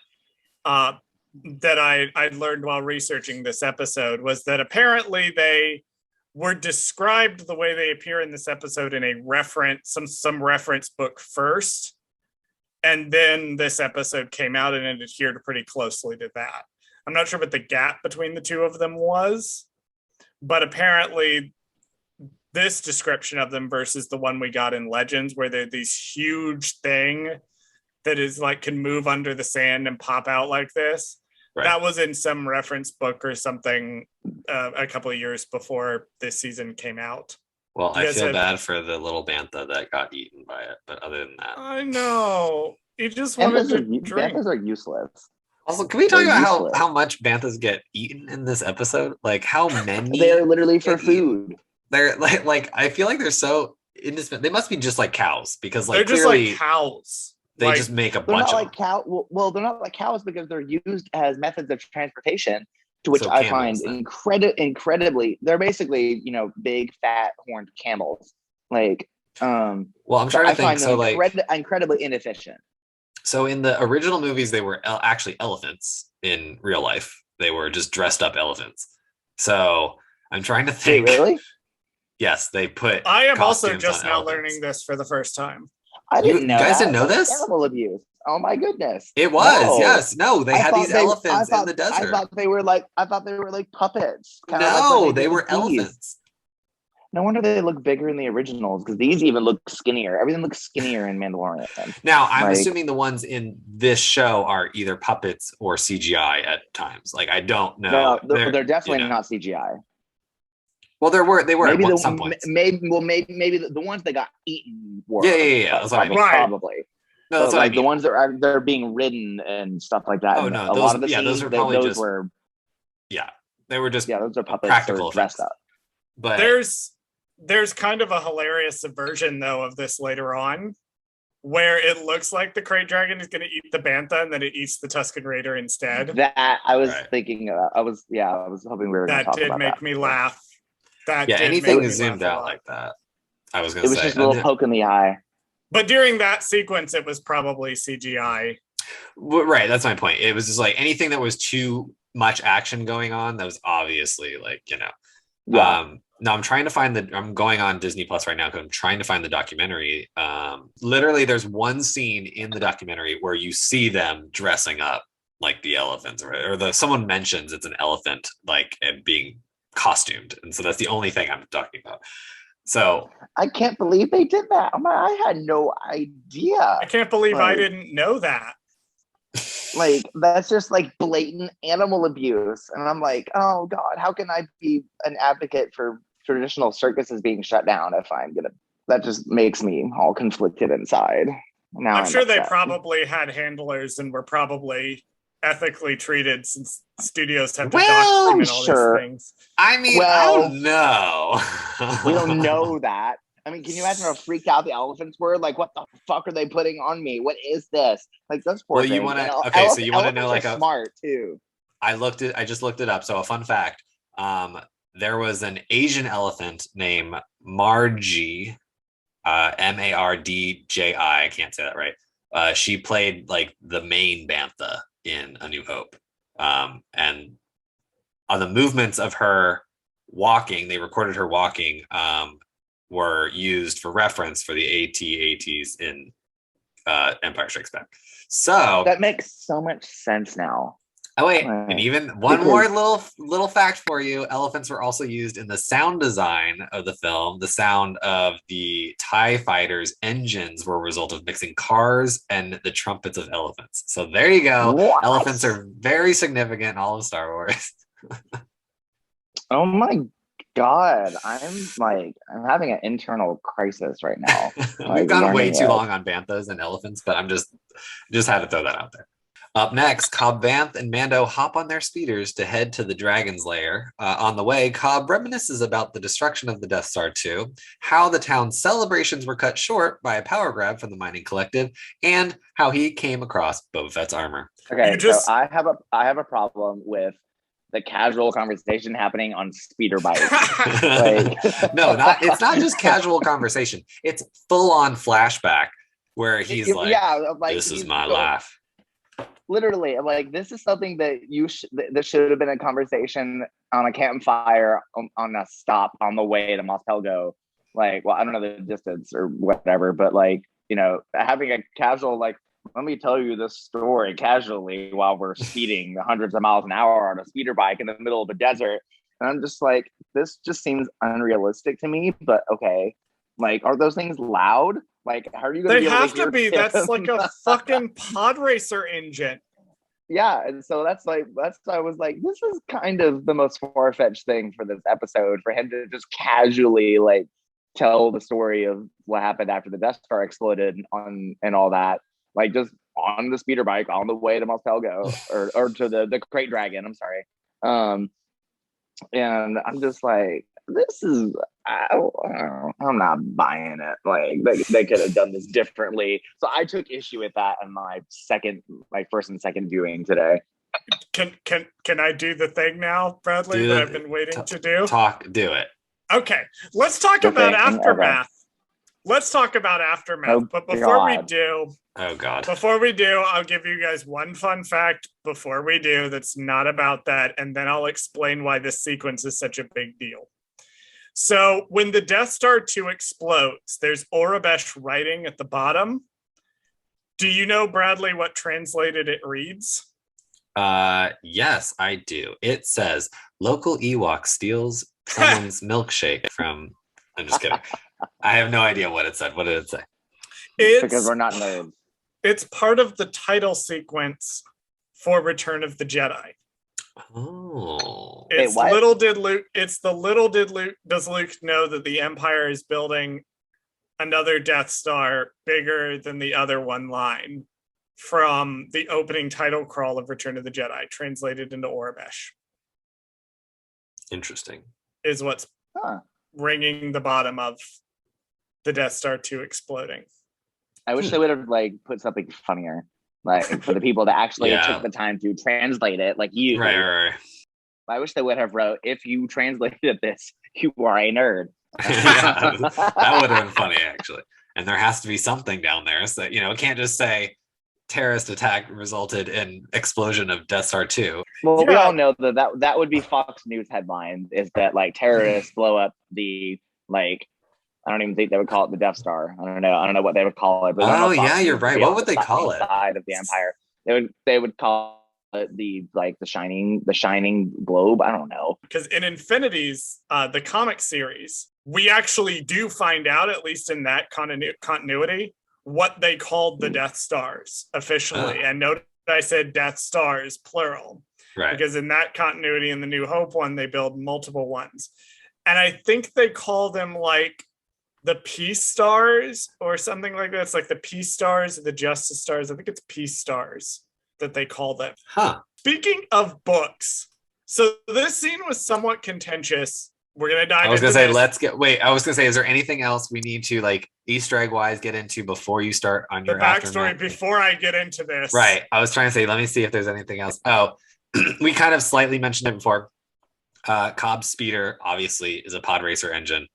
that I learned while researching this episode, was that apparently they were described the way they appear in this episode in a reference, some reference book first, and then this episode came out and it adhered pretty closely to that. I'm not sure what the gap between the two of them was, but apparently this description of them versus the one we got in Legends, where they're these huge thing that is like can move under the sand and pop out like this. That was in some reference book or something a couple of years before this season came out. Well, I feel bad for the little bantha that got eaten by it, but other than that, I know he just wanted to drink. Banthas are useless. Also, can we talk about how much banthas get eaten in this episode? Like, how many? They're literally for food. They're like I feel like they're so indispensable. They must be just like cows, because like they're just clearly like cows. They just make a bunch of them. Well, they're not like cows because they're used as methods of transportation, to which I find incredibly. They're basically, big fat horned camels. Like, well, I'm trying to think. So like incredibly inefficient. So in the original movies, they were actually elephants in real life. They were just dressed up elephants. So I'm trying to think. Wait, really? Yes, they put. I am also just now learning this for the first time. I didn't know. You guys didn't know this? Animal abuse. Oh my goodness! It was yes. No, they had these elephants in the desert. I thought they were like puppets. No, they were elephants. No wonder they look bigger in the originals, because these even look skinnier. Everything looks skinnier in Mandalorian. Now, I'm assuming the ones in this show are either puppets or CGI at times. Like, I don't know. No, they're definitely not CGI. Well, they were maybe at some points. Maybe the ones that got eaten were. Yeah. That's what I mean. Probably. No, that's what I mean. The ones that they're being ridden and stuff like that. Oh no, a lot of the scenes, those are probably those were. Yeah, they were just. Yeah, those are puppets practical dressed up. But there's kind of a hilarious subversion though of this later on, where it looks like the Crate Dragon is going to eat the bantha and then it eats the Tusken Raider instead. That I was thinking. I was hoping we were. That did make me laugh. Anything zoomed out like that, I was going to say. It was just a little poke in the eye. But during that sequence, it was probably CGI. Right, that's my point. It was just like anything that was too much action going on, that was obviously like, Yeah. No, I'm going on Disney Plus right now because I'm trying to find the documentary. Literally, there's one scene in the documentary where you see them dressing up like the elephants, or someone mentions it's an elephant, like, and being costumed, and so that's the only thing I'm talking about. So I can't believe they did that. I had no idea. I can't believe I didn't know that. Like, that's just like blatant animal abuse. And I'm like, oh God, how can I be an advocate for traditional circuses being shut down if I'm gonna, that just makes me all conflicted inside. Now I'm sure upset. they probably had handlers and were probably ethically treated, since studios have to document all these things. I mean, I don't know. We don't know that. I mean, can you imagine how freaked out the elephants were? Like, what the fuck are they putting on me? What is this? Like, those poor things. You want to? Okay, so you want to know like a smart too. I just looked it up. So a fun fact: there was an Asian elephant named Marji, Mardji. I can't say that right. She played like the main bantha in A New Hope, and on the movements of her walking, they recorded her walking. Were used for reference for the AT-ATs in Empire Strikes Back. So that makes so much sense now. Oh wait, and even one more little fact for you: elephants were also used in the sound design of the film. The sound of the TIE fighters' engines were a result of mixing cars and the trumpets of elephants. So there you go. What? Elephants are very significant in all of Star Wars. Oh my God, I'm having an internal crisis right now. We've gone way too long on banthas and elephants, but I'm just had to throw that out there. Up next, Cobb Vanth and Mando hop on their speeders to head to the Dragon's Lair. On the way, Cobb reminisces about the destruction of the Death Star 2, how the town's celebrations were cut short by a power grab from the mining collective, and how he came across Boba Fett's armor. Okay, so I have a problem with the casual conversation happening on speeder bikes. No, it's not just casual conversation. It's full on flashback where he's this is my life. Literally, I'm like, this is something that that should have been a conversation on a campfire on a stop on the way to Mos Pelgo. Like, well, I don't know the distance or whatever, but like, having a casual, like, let me tell you this story casually while we're speeding hundreds of miles an hour on a speeder bike in the middle of a desert. And I'm just like, this just seems unrealistic to me, but okay. Like, are those things loud? Like, how are you going to be able to hear? They have to be. That's like a fucking pod racer engine. Yeah, and so that's why I was like, this is kind of the most far-fetched thing for this episode, for him to just casually like tell the story of what happened after the Death Star exploded and all that, like just on the speeder bike on the way to Mos Pelgo or to the Crate Dragon. I'm sorry, and I'm just like, this is, I'm not buying it. Like they could have done this differently. So I took issue with that in my first and second viewing today. Can I do the thing now, Bradley, that I've been waiting to do? Do it. Okay, let's talk about Aftermath. Let's talk about Aftermath. But before we do, I'll give you guys one fun fact before we do that's not about that, and then I'll explain why this sequence is such a big deal. So when the Death Star 2 explodes, there's Orabesh writing at the bottom. Do you know, Bradley, what translated it reads? Yes, I do. It says, local Ewok steals someone's milkshake from... I'm just kidding. I have no idea what it said. What did it say? It's because we're not nerds. It's part of the title sequence for Return of the Jedi. Oh. It's little did Luke does Luke know that the Empire is building another Death Star bigger than the other one line from the opening title crawl of Return of the Jedi, translated into Orabesh. Interesting. Is what's ringing the bottom of the Death Star 2 exploding. I wish they would have put something funnier, like for the people that actually took the time to translate it, like you. Right. I wish they would have wrote, if you translated this, you are a nerd. That would have been funny, actually. And there has to be something down there. So, it can't just say terrorist attack resulted in explosion of Death Star 2. Well, we all know that would be Fox News headlines, is that terrorists blow up the I don't even think they would call it the Death Star. I don't know what they would call it. But you're right. What would they call it? Side of the Empire. They would call shining globe. I don't know. Because in Infinity's the comic series, we actually do find out, at least in that continuity, what they called the Death Stars officially. And note I said Death Stars plural. Right. Because in that continuity, in the New Hope one, they build multiple ones. And I think they call them like the Peace Stars or something like that. It's like the Peace Stars, the Justice Stars. I think it's Peace Stars that they call them. Huh. Speaking of books, so this scene was somewhat contentious. We're going to dive into I was going to say, this. I was going to say, is there anything else we need to like Easter egg wise get into before you start on your backstory before I get into this? Right. I was trying to say, let me see if there's anything else. Oh, we kind of slightly mentioned it before. Cobb's speeder obviously is a pod racer engine,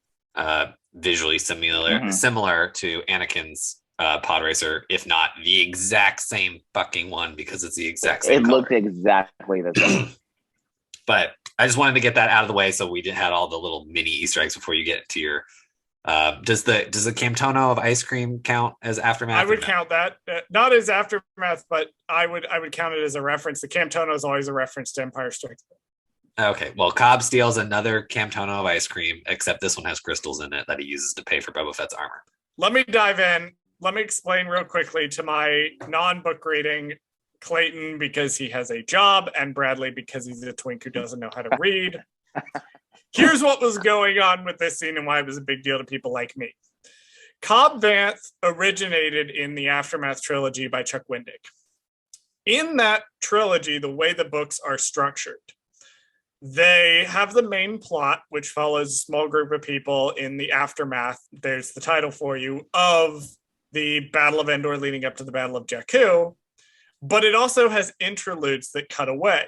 visually similar to Anakin's pod racer, if not the exact same fucking one, because it's the exact same. It looked exactly the same. But I just wanted to get that out of the way, so we had all the little mini Easter eggs before you get to your. Does the Camtono of ice cream count as aftermath? I would count that, not as aftermath, but I would count it as a reference. The Camtono is always a reference to Empire Strikes Back. Okay, well, Cobb steals another Camtono of ice cream, except this one has crystals in it that he uses to pay for Boba Fett's armor. Let me dive in. Let me explain real quickly to my non-book reading Clayton, because he has a job, and Bradley, because he's a twink who doesn't know how to read. Here's what was going on with this scene and why it was a big deal to people like me. Cobb Vanth originated in the Aftermath trilogy by Chuck Wendig. In that trilogy, the way the books are structured, they have the main plot, which follows a small group of people in the aftermath. There's the title for you, of the Battle of Endor leading up to the Battle of Jakku. But it also has interludes that cut away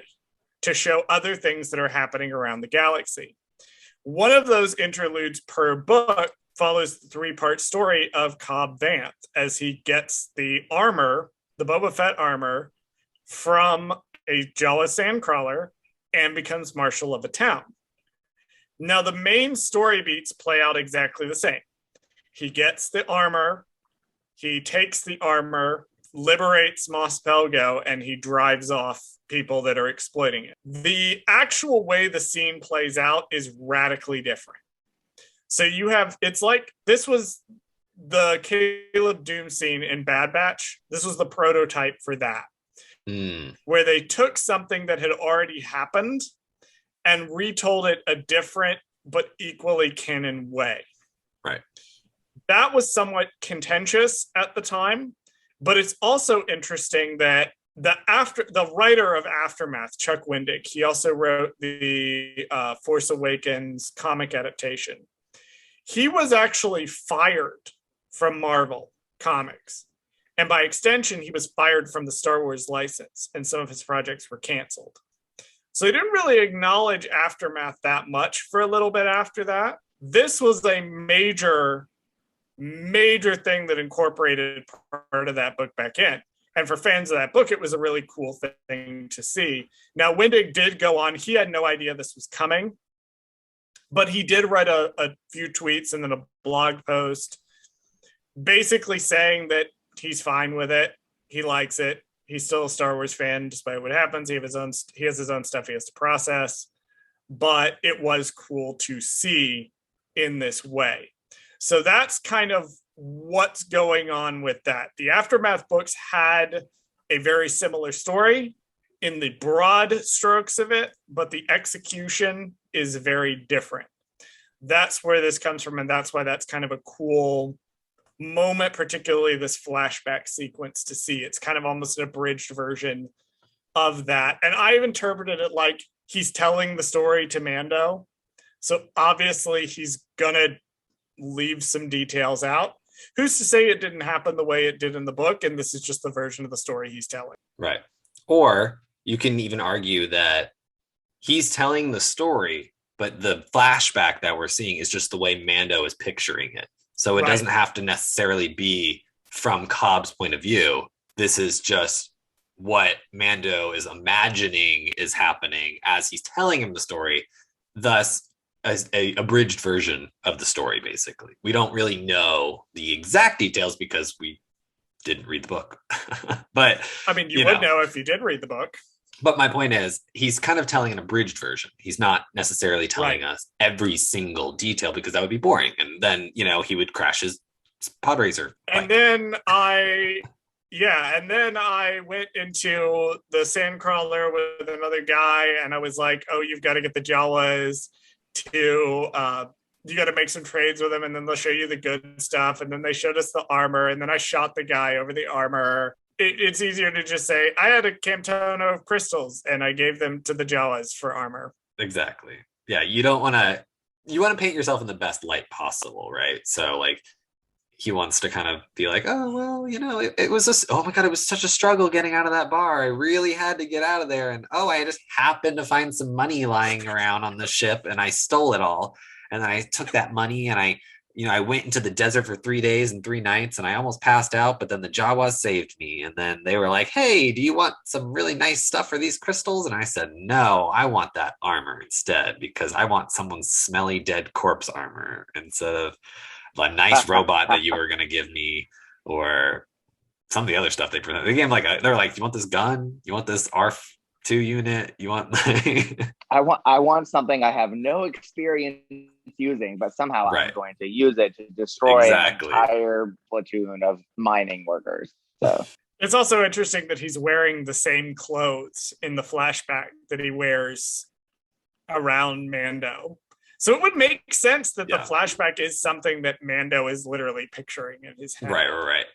to show other things that are happening around the galaxy. One of those interludes per book follows the 3-part story of Cobb Vanth as he gets the armor, the Boba Fett armor, from a Jawa sandcrawler and becomes Marshal of a town. Now, the main story beats play out exactly the same. He gets the armor, he takes the armor, liberates Mos Pelgo, and he drives off people that are exploiting it. The actual way the scene plays out is radically different. So you have, it's like, this was the Caleb Doom scene in Bad Batch. This was the prototype for that. Where they took something that had already happened and retold it a different but equally canon way. Right. That was somewhat contentious at the time, but it's also interesting that the writer of Aftermath, Chuck Wendig, he also wrote the Force Awakens comic adaptation. He was actually fired from Marvel Comics. And by extension, he was fired from the Star Wars license, and some of his projects were canceled. So he didn't really acknowledge Aftermath that much for a little bit after that. This was a major thing that incorporated part of that book back in. And for fans of that book, it was a really cool thing to see. Now, Wendig did go on. He had no idea this was coming, but he did write a few tweets and then a blog post basically saying that he's fine with it. He likes it. He's still a Star Wars fan, despite what happens. He has his own stuff he has to process, but it was cool to see in this way. So that's kind of what's going on with that. The Aftermath books had a very similar story in the broad strokes of it, but the execution is very different. That's where this comes from, and that's why that's kind of a cool moment, particularly this flashback sequence to see. It's kind of almost an abridged version of that. And I've interpreted it like he's telling the story to Mando. So obviously he's gonna leave some details out. Who's to say it didn't happen the way it did in the book, and this is just the version of the story he's telling? Right. Or you can even argue that he's telling the story, but the flashback that we're seeing is just the way Mando is picturing it. So it doesn't have to necessarily be from Cobb's point of view. This is just what Mando is imagining is happening as he's telling him the story, thus as a abridged version of the story, basically. We don't really know the exact details because we didn't read the book. But I mean, you would know if you did read the book. But my point is, he's kind of telling an abridged version. He's not necessarily telling us every single detail because that would be boring. And then, he would crash his pod racer bike. And then I went into the Sandcrawler with another guy, and I was like, oh, you've got to get the Jawas to, you got to make some trades with them, and then they'll show you the good stuff. And then they showed us the armor, and then I shot the guy over the armor. It's easier to just say, I had a Camtono of crystals, and I gave them to the Jawas for armor. Exactly. Yeah, you want to paint yourself in the best light possible, right? So, like, he wants to kind of be like, oh, well, it was just, oh my God, it was such a struggle getting out of that bar. I really had to get out of there. And, I just happened to find some money lying around on the ship and I stole it all. And then I took that money and I went into the desert for 3 days and 3 nights and I almost passed out, but then the Jawas saved me. And then they were like, hey, do you want some really nice stuff for these crystals? And I said, no, I want that armor instead because I want someone's smelly dead corpse armor instead of a nice robot that you were going to give me or some of the other stuff they presented. They gave they're like, do you want this gun? You want this ARF-2 unit? You want I want something I have no experience using, but somehow I'm going to use it to destroy an entire platoon of mining workers. So it's also interesting that he's wearing the same clothes in the flashback that he wears around Mando. So it would make sense that the flashback is something that Mando is literally picturing in his head. Right.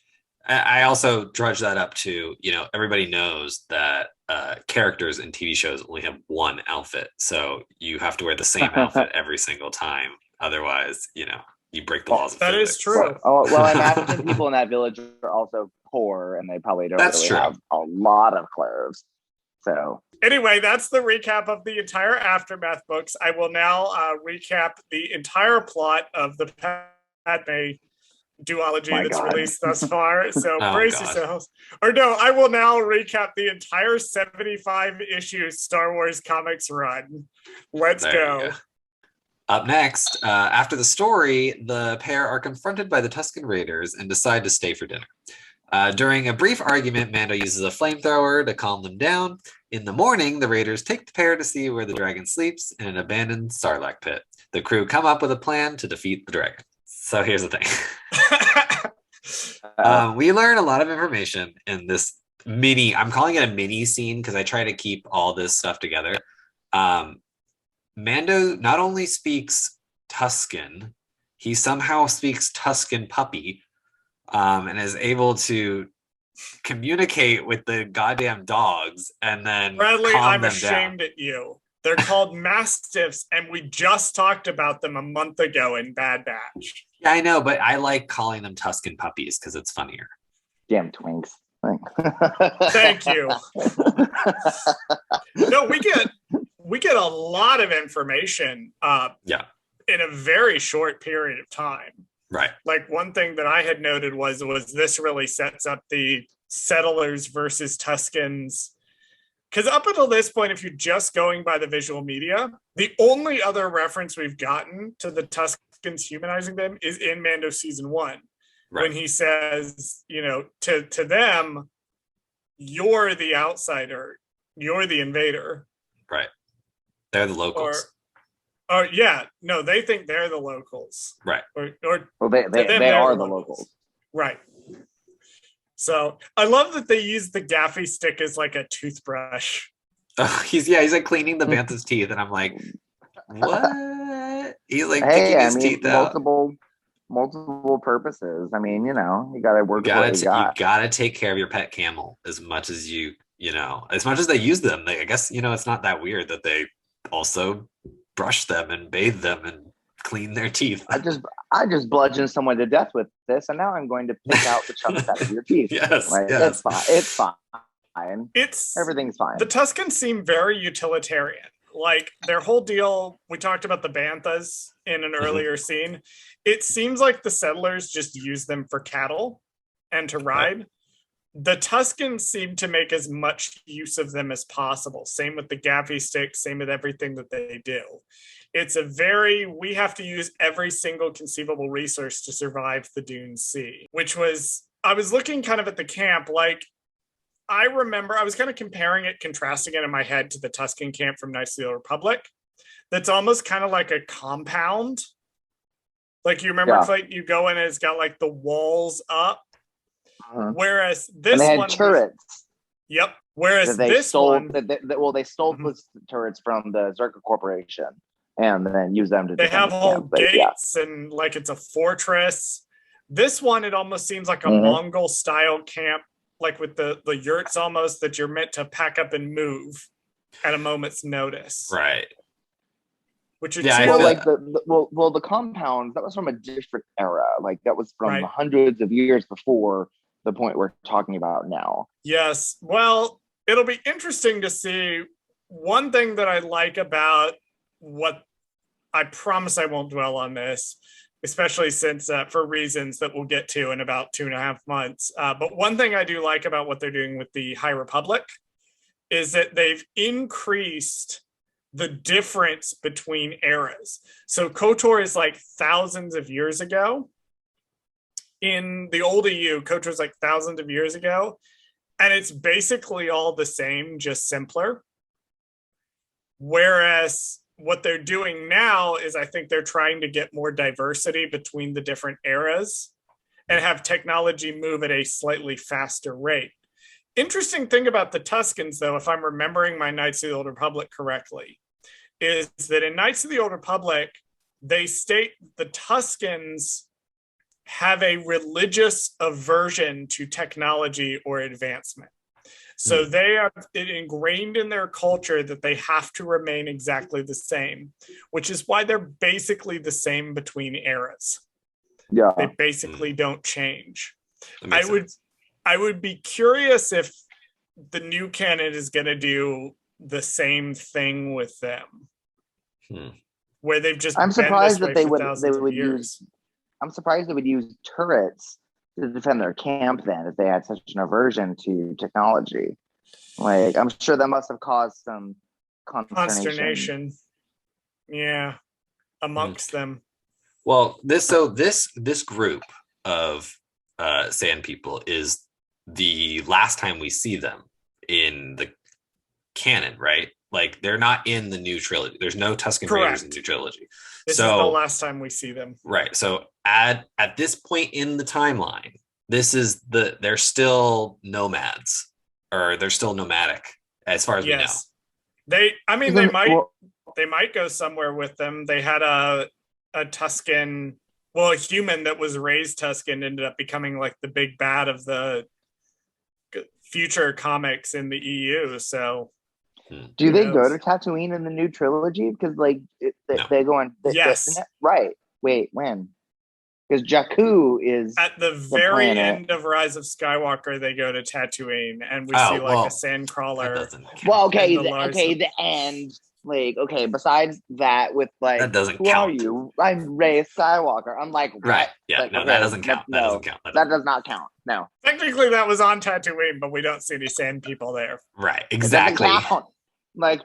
I also drudge that up to, everybody knows that characters in TV shows only have one outfit. So you have to wear the same outfit every single time. Otherwise, you break the laws of physics. That is true. Well, I imagine people in that village are also poor and they probably don't have a lot of clothes. So anyway, that's the recap of the entire Aftermath books. I will now recap the entire plot of the Padme duology that's released thus far. So brace yourselves. Or no, I will now recap the entire 75-issue Star Wars comics run. Let's go. Up next, after the story, the pair are confronted by the Tusken Raiders and decide to stay for dinner. During a brief argument, Mando uses a flamethrower to calm them down. In the morning, the Raiders take the pair to see where the dragon sleeps in an abandoned Sarlacc pit. The crew come up with a plan to defeat the dragon. So here's the thing. We learn a lot of information in this I'm calling it a mini scene because I try to keep all this stuff together. Mando not only speaks Tusken, he somehow speaks Tusken puppy. And is able to communicate with the goddamn dogs and then Bradley, calm I'm them ashamed down. at you. They're called Mastiffs, and we just talked about them a month ago in Bad Batch. Yeah, I know, but I like calling them Tusken puppies because it's funnier. Damn twinks. Thank you. No, we get a lot of information in a very short period of time. Right. Like one thing that I had noted was this really sets up the settlers versus Tuskens. Because up until this point, if you're just going by the visual media, the only other reference we've gotten to the Tuskens humanizing them is in Mando season 1. Right. When he says, to them, you're the outsider, you're the invader. Right. They're the locals. They think they're the locals. Right. They are the locals. Right. So I love that they use the gaffy stick as like a toothbrush. Oh, he's like cleaning the Bantha's teeth, and I'm like, what? He's like picking his teeth out. Multiple purposes. I mean, you gotta work. You gotta take care of your pet camel as much as as much as they use them. I guess it's not that weird that they also brush them and bathe them and clean their teeth. I just bludgeoned someone to death with this, and now I'm going to pick out the chunks out of your teeth. Yes. It's fine. Everything's fine. The Tuskens seem very utilitarian. Like their whole deal. We talked about the Banthas in an earlier scene. It seems like the settlers just use them for cattle and to ride. Right. The Tuskens seem to make as much use of them as possible. Same with the gaffy stick, same with everything that they do. It's we have to use every single conceivable resource to survive the Dune Sea, I was looking kind of at the camp, like I remember I was kind of comparing it, contrasting it in my head to the Tusken camp from Knights of the Old Republic. That's almost kind of like a compound. Like you remember, Clayton, you go in and it's got like the walls up. Whereas this and they had one turrets. Yep. Whereas they this stole, one, they stole the turrets from the Zerka Corporation and then use them to. They have whole gates and like it's a fortress. This one, it almost seems like a Mongol style camp, like with the yurts almost that you're meant to pack up and move at a moment's notice. Right. Which is like the compounds, that was from a different era. Like that was from hundreds of years before the point we're talking about now. Yes. Well, it'll be interesting to see. One thing that I like about what, I promise I won't dwell on this, especially since for reasons that we'll get to in about 2.5 months. But one thing I do like about what they're doing with the High Republic is that they've increased the difference between eras. So KOTOR is like thousands of years ago. In the old EU, KOTOR is like thousands of years ago. And it's basically all the same, just simpler. Whereas what they're doing now is I think they're trying to get more diversity between the different eras and have technology move at a slightly faster rate. Interesting thing about the Tuskens, though, if I'm remembering my Knights of the Old Republic correctly, is that in Knights of the Old Republic, they state the Tuskens have a religious aversion to technology or advancement. So they are ingrained in their culture that they have to remain exactly the same, which is why they're basically the same between eras. Yeah. They basically don't change. I would be curious if the new canon is going to do the same thing with them. Where they've just I'm surprised that they would use I'm surprised they would use turrets to defend their camp then if they had such an aversion to technology. Like I'm sure that must have caused some consternation. Yeah, amongst them. Well, this group of Sand people is the last time we see them in the canon, right? Like they're not in the new trilogy. There's no Tusken Raiders in the new trilogy. This is the last time we see them. Right. So at this point in the timeline, they're still nomads, or they're still nomadic as far as we know. They might go somewhere with them. They had a Tusken, a human that was raised Tusken ended up becoming like the big bad of the future comics in the EU. So do they go to Tatooine in the new trilogy? Because they go on. Yes. Right. Wait, when? Because Jakku is at the very end of Rise of Skywalker. They go to Tatooine, and we see like a sandcrawler. The end. Like, okay, besides that, with like, that doesn't who count. are you? I'm Rey Skywalker. I'm like, what? Right. Yeah, like, no, that doesn't count. That doesn't count. That does not count. No. Technically, that was on Tatooine, but we don't see any sand people there. Right. Exactly. Like,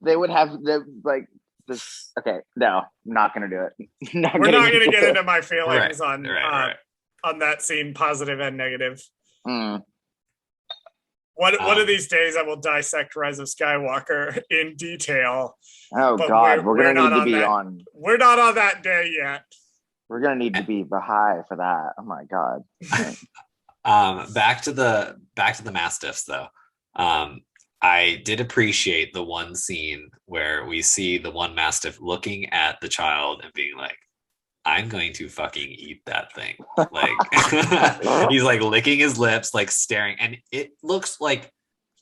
they would have this. Okay, no, I'm not gonna do it. We're not gonna get into my feelings on that scene, positive and negative. One of these days, I will dissect Rise of Skywalker in detail. Oh God, we're gonna need to be on. We're not on that day yet. We're gonna need to be high for that. Oh my God. Back to the Mastiffs though. I did appreciate the one scene where we see the one Mastiff looking at the child and being like, I'm going to fucking eat that thing. Like he's like licking his lips, like staring. And it looks like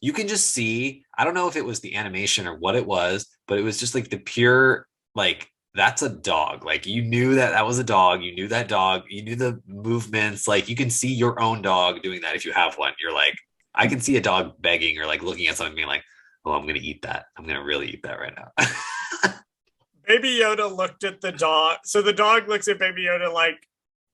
you can just see, I don't know if it was the animation or what it was, but it was just like the pure, like, that's a dog. Like you knew that was a dog. You knew that dog. You knew the movements. Like you can see your own dog doing that if you have one. You're like, I can see a dog begging or like looking at something being like, oh, I'm going to eat that. I'm going to really eat that right now. Baby Yoda looked at the dog. So the dog looks at Baby Yoda like,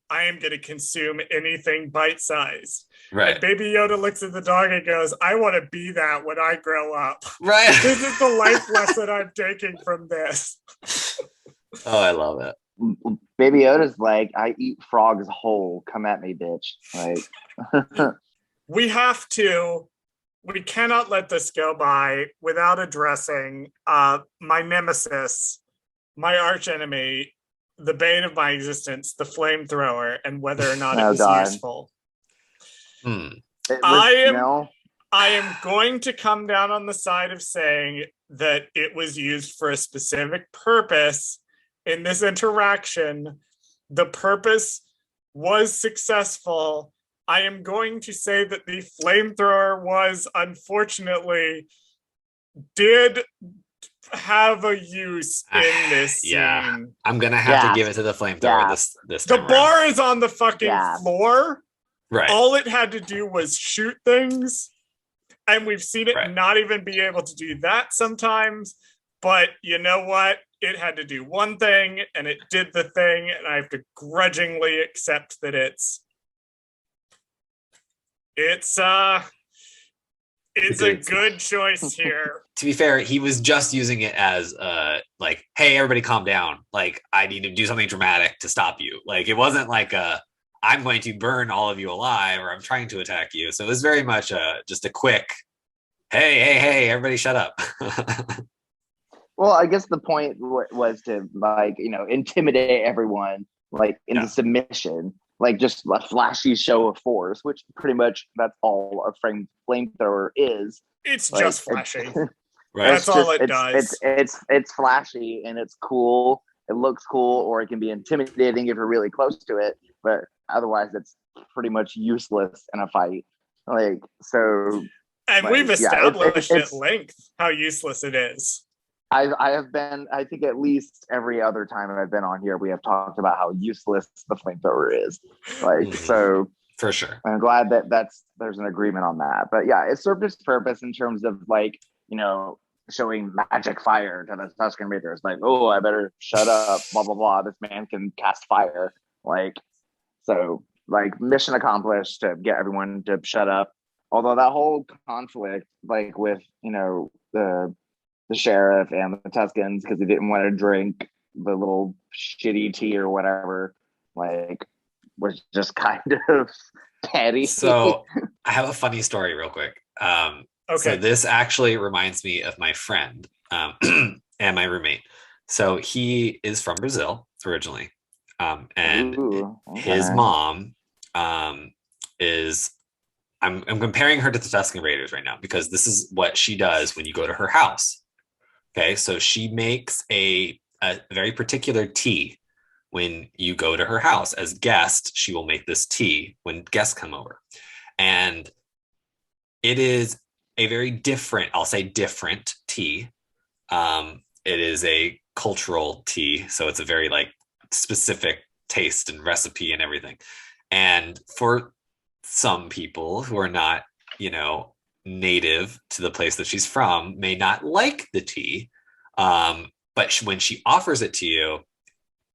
I am going to consume anything bite-sized. Right. And Baby Yoda looks at the dog and goes, I want to be that when I grow up. Right. This is the life lesson I'm taking from this. Oh, I love it. Baby Yoda's like, I eat frogs whole. Come at me, bitch. Like, we have to we cannot let this go by without addressing my nemesis, my archenemy, the bane of my existence, the flamethrower, and whether or not it was useful. I am going to come down on the side of saying that it was used for a specific purpose in this interaction. The purpose was successful. I am going to say that the flamethrower unfortunately did have a use in this scene. I'm gonna have to give it to the flamethrower this time. The bar is on the fucking floor. Right. All it had to do was shoot things. And we've seen it not even be able to do that sometimes. But you know what? It had to do one thing, and it did the thing, and I have to grudgingly accept that it's a good choice here. To be fair, he was just using it as like, hey, everybody calm down. Like, I need to do something dramatic to stop you. Like, it wasn't like I'm going to burn all of you alive or I'm trying to attack you. So it was very much just a quick, hey, everybody shut up. Well, I guess the point was to, like, you know, intimidate everyone, like, into submission, like just a flashy show of force, which pretty much that's all a flamethrower is. It's like, just flashy. Right. That's all it does. It's flashy and it's cool. It looks cool, or it can be intimidating if you're really close to it. But otherwise, it's pretty much useless in a fight. Like, so. And like, we've established at length how useless it is. I have been, I think at least every other time I've been on here, we have talked about how useless the flamethrower is. Like, so. For sure. I'm glad that there's an agreement on that. But yeah, it served its purpose in terms of, like, you know, showing magic fire to the Tusken Raiders. Like, oh, I better shut up, blah, blah, blah. This man can cast fire. Like, so, like, mission accomplished to get everyone to shut up. Although that whole conflict, like, with, you know, the sheriff and the Tuskens, because he didn't want to drink the little shitty tea or whatever, like, was just kind of petty. So I have a funny story real quick. Okay. So this actually reminds me of my friend and my roommate. So he is from Brazil originally. And his mom is, I'm comparing her to the Tusken Raiders right now, because this is what she does when you go to her house. Okay, so she makes a very particular tea when you go to her house. As guest, she will make this tea when guests come over. And it is a very different, I'll say different tea. It is a cultural tea, so it's a very, like, specific taste and recipe and everything. And for some people who are not, you know, native to the place that she's from, may not like the tea, but when she offers it to you,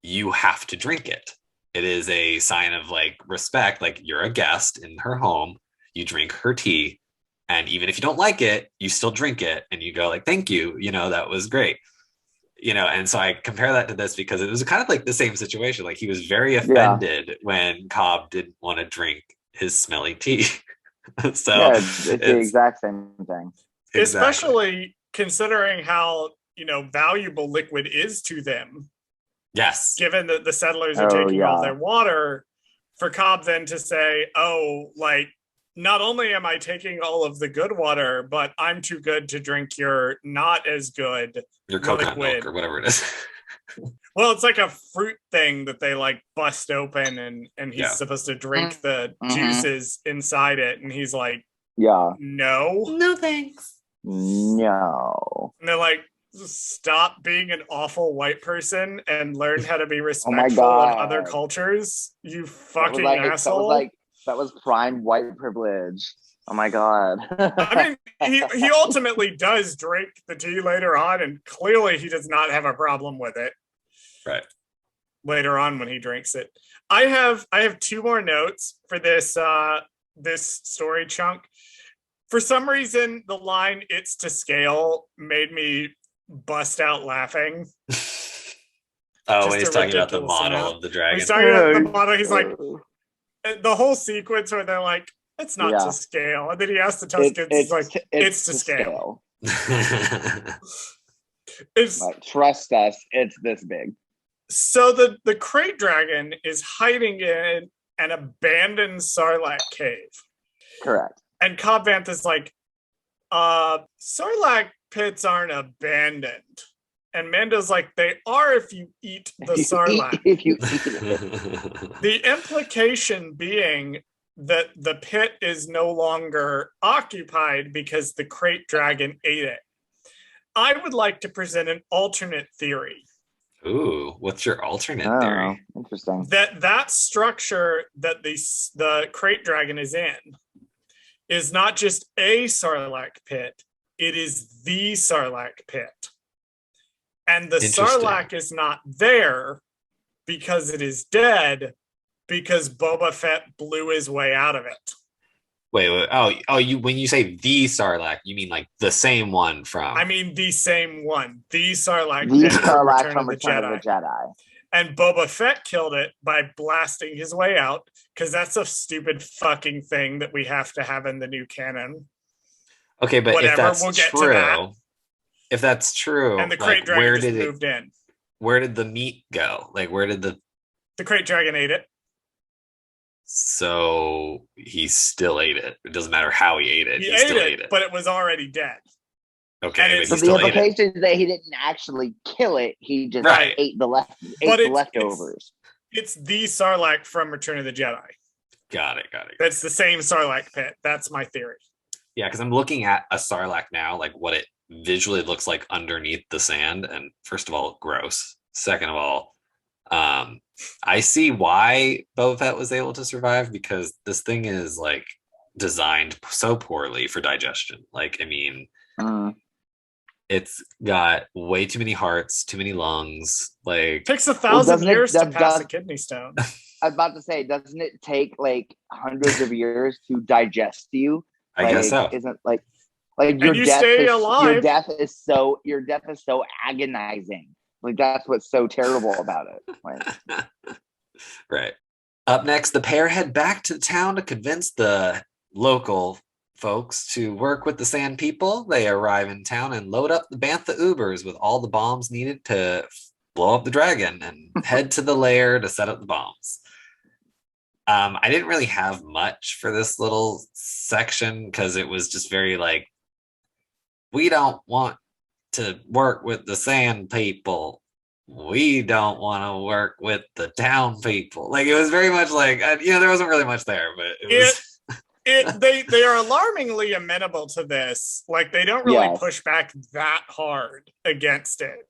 you have to drink it. It is a sign of, like, respect. Like, you're a guest in her home, you drink her tea, and even if you don't like it, you still drink it, and you go, like, thank you, you know, that was great, you know. And so I compare that to this because it was kind of like the same situation. Like, he was very offended when Cobb didn't want to drink his smelly tea. So it's the exact same thing. Exactly. Especially considering how, you know, valuable liquid is to them. Yes. Given that the settlers are taking all their water, for Cobb then to say, oh, like, not only am I taking all of the good water, but I'm too good to drink your not as good your coconut milk or whatever it is. Well, it's like a fruit thing that they, like, bust open, and he's supposed to drink the juices inside it, and he's like, no thanks. No. And they're like, stop being an awful white person and learn how to be respectful in other cultures, you fucking asshole. That was prime white privilege. Oh my god. I mean, he ultimately does drink the tea later on, and clearly he does not have a problem with it. Right. Later on when he drinks it. I have 2 more notes for this this story chunk. For some reason, the line "it's to scale" made me bust out laughing. Oh, when he's talking about the model of the dragon. He's talking about the model. He's like, the whole sequence where they're like, it's not Yeah. to scale. And then he asks the Tuskens, he's like, it's to scale. It's Like, trust us, it's this big. so the Krayt Dragon is hiding in an abandoned Sarlacc cave. Correct. And Cobb Vanth is like, Sarlacc pits aren't abandoned. And Mando's like, they are if you eat the Sarlacc. If you eat it. The implication being that the pit is no longer occupied because the Krayt Dragon ate it. I would like to present an alternate theory. Ooh, what's your alternate Oh, theory? interesting. That structure that the Krayt Dragon is in is not just a Sarlacc pit, it is the Sarlacc pit. And the Sarlacc is not there because it is dead, because Boba Fett blew his way out of it. Wait. Oh, you when you say the Sarlacc, you mean like the same one from? I mean the same one, the Sarlacc The pit from Sarlacc Return from of the Return of Jedi. the Jedi. And Boba Fett killed it by blasting his way out, because that's a stupid fucking thing that we have to have in the new canon. Okay, but Whatever, if that's we'll get to true, that. if that's true, And the Krayt like, Dragon where just did it? moved in. Where did the meat go? Like, where did the? The Krayt Dragon ate it. So he still ate it. It doesn't matter how he ate it. He still ate it, but it was already dead. Okay, and but it's- he So the still ate it. implication is that he didn't actually kill it. He just Right. ate the But it's- leftovers. It's the Sarlacc from Return of the Jedi. Got it. That's the same Sarlacc pit. That's my theory. Yeah, because I'm looking at a Sarlacc now, like what it visually looks like underneath the sand. And first of all, gross. Second of all, I see why Boba Fett was able to survive, because this thing is like designed so poorly for digestion. Like, I mean, it's got way too many hearts, too many lungs. Like, It takes 1,000 doesn't it- years to that pass a does- kidney stone. I was about to say, doesn't it take like hundreds of years to digest you? I guess so. Isn't like your you death stay is, alive. Your death is so agonizing. Like, that's what's so terrible about it. Like, Right. Up next, the pair head back to town to convince the local folks to work with the Sand People. They arrive in town and load up the Bantha Ubers with all the bombs needed to blow up the dragon and head to the lair to set up the bombs. I didn't really have much for this little section because it was just very like, we don't want to work with the Sand People. We don't want to work with the town people. Like, it was very much like, there wasn't really much there, but it was. They are alarmingly amenable to this. Like, they don't really Yes. push back that hard against it.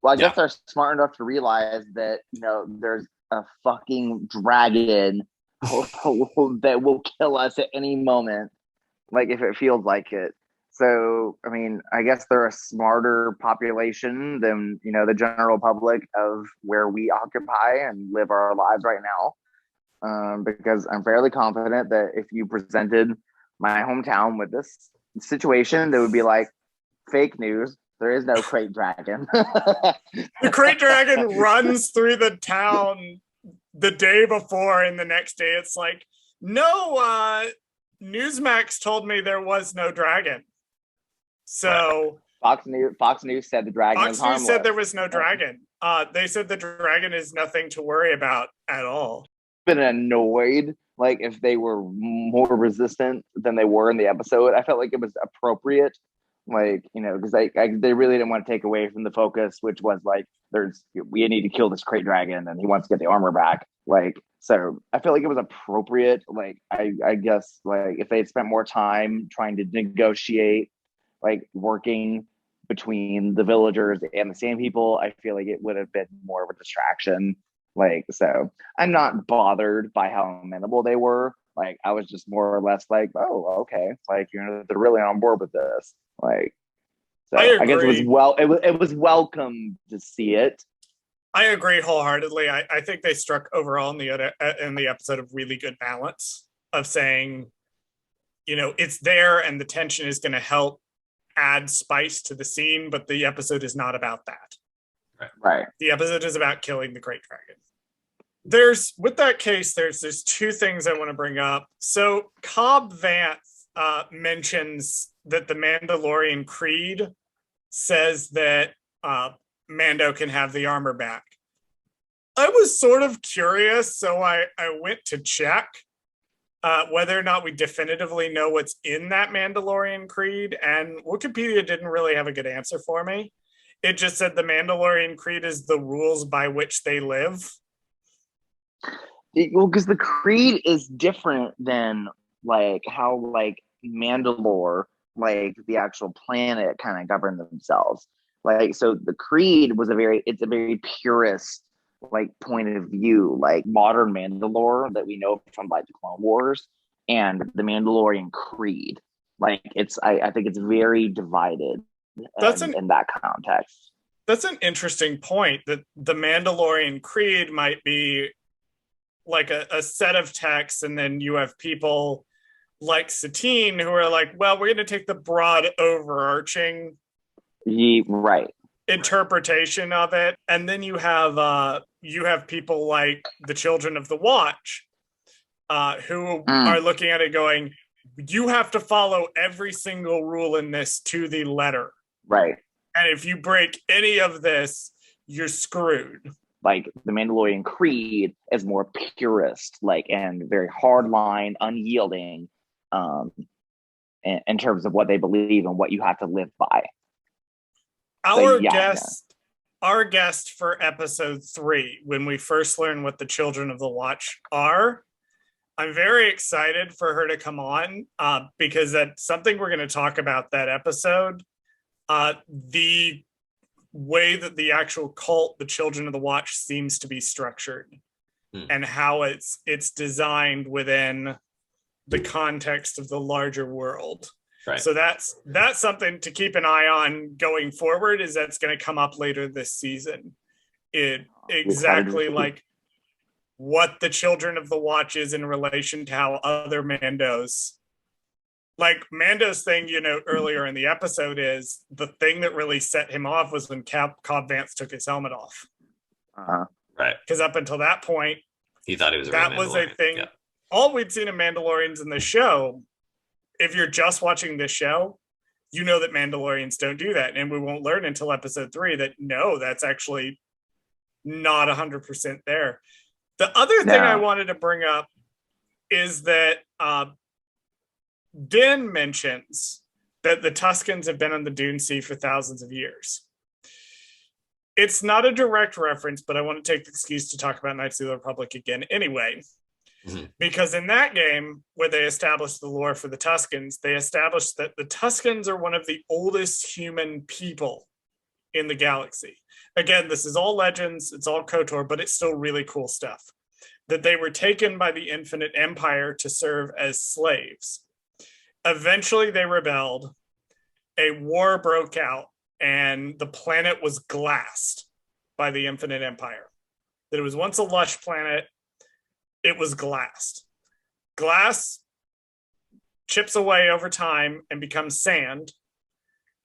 well, I Yeah. guess they're smart enough to realize that there's a fucking dragon that will kill us at any moment, like if it feels like it. So, I mean, I guess they're a smarter population than, the general public of where we occupy and live our lives right now. Because I'm fairly confident that if you presented my hometown with this situation, they would be like, fake news. There is no Krayt Dragon. The Krayt Dragon runs through the town the day before, and the next day it's like, no, Newsmax told me there was no dragon. So Fox News said the dragon Fox is News harmless. said there was no dragon. They said the dragon is nothing to worry about at all. Been annoyed, like, if they were more resistant than they were in the episode. I felt like it was appropriate, like, because they really didn't want to take away from the focus, which was like, we need to kill this Krayt Dragon and he wants to get the armor back. Like, so I feel like it was appropriate. Like, I guess, like, if they had spent more time trying to negotiate, like, working between the villagers and the Sand People, I feel like it would have been more of a distraction. Like, so I'm not bothered by how amenable they were. Like, I was just more or less like, oh, okay, like, they're really on board with this. Like, so I guess agree. it was welcome to see it. I agree wholeheartedly. I think they struck overall in the episode of really good balance of saying, it's there and the tension is going to help add spice to the scene, but the episode is not about that. Right. The episode is about killing the Krayt Dragon. with that case, there's two things I want to bring up. So Cobb Vanth mentions that the Mandalorian Creed says that Mando can have the armor back. I was sort of curious, so I went to check whether or not we definitively know what's in that Mandalorian Creed, and Wikipedia didn't really have a good answer for me. It just said the Mandalorian Creed is the rules by which they live. Well, because the Creed is different than like how like Mandalore, like the actual planet, kind of govern themselves. Like, so the Creed was a very purist like point of view, like modern Mandalore that we know from like the Clone Wars and the Mandalorian Creed. Like, I think it's very divided in that context. That's an interesting point, that the Mandalorian Creed might be like a set of texts, and then you have people like Satine who are like, well, we're going to take the broad overarching interpretation of it, and then you have people like the Children of the Watch who are looking at it going, you have to follow every single rule in this to the letter, right? And if you break any of this, you're screwed. Like the Mandalorian Creed is more purist, like, and very hardline, unyielding, in terms of what they believe and what you have to live by. Our guest for episode 3, when we first learn what the Children of the Watch are, I'm very excited for her to come on because that's something we're going to talk about that episode. The way that the actual cult, the Children of the Watch, seems to be structured and how it's designed within the context of the larger world. Right. So that's something to keep an eye on going forward, is that's going to come up later this season. Exactly like what the Children of the Watch is in relation to how other Mandos, like Mando's thing, earlier in the episode, is the thing that really set him off was when Cobb Vanth took his helmet off. Right. Because up until that point, he thought he was that was a thing. Yeah. All we'd seen of Mandalorians in the show, if you're just watching this show, you know that Mandalorians don't do that. And we won't learn until episode 3 that no, that's actually not 100% there. The other thing I wanted to bring up is that Din mentions that the Tuskens have been on the Dune Sea for thousands of years. It's not a direct reference, but I want to take the excuse to talk about Knights of the Republic again anyway. Because in that game, where they established the lore for the Tuskens, they established that the Tuskens are one of the oldest human people in the galaxy. Again, this is all legends, it's all KOTOR, but it's still really cool stuff. That they were taken by the Infinite Empire to serve as slaves. Eventually, they rebelled. A war broke out, and the planet was glassed by the Infinite Empire. That it was once a lush planet. It was glassed. Glass chips away over time and becomes sand,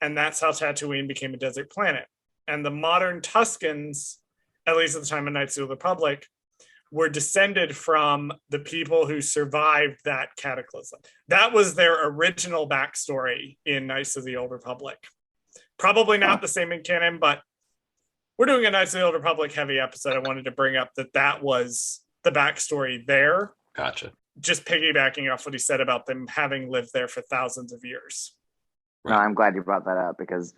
and that's how Tatooine became a desert planet. And the modern Tuskens, at least at the time of Knights of the Republic, were descended from the people who survived that cataclysm. That was their original backstory in Knights of the Old Republic. Probably not the same in canon, but we're doing a Knights of the Old Republic heavy episode. I wanted to bring up that was the backstory there. Gotcha. Just piggybacking off what he said about them having lived there for thousands of years. No, I'm glad you brought that up because,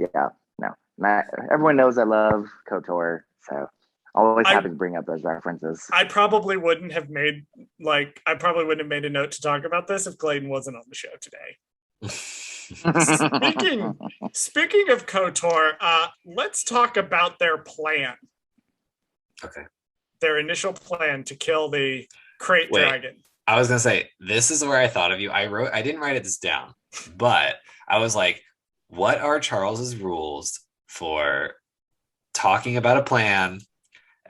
everyone knows I love KOTOR, so always happy to bring up those references. I probably wouldn't have made a note to talk about this if Clayton wasn't on the show today. Speaking of KOTOR, let's talk about their plan. Okay. Their initial plan to kill the crate dragon. I was gonna say, this is where I thought of you. I didn't write this down, but I was like, what are Charles's rules for talking about a plan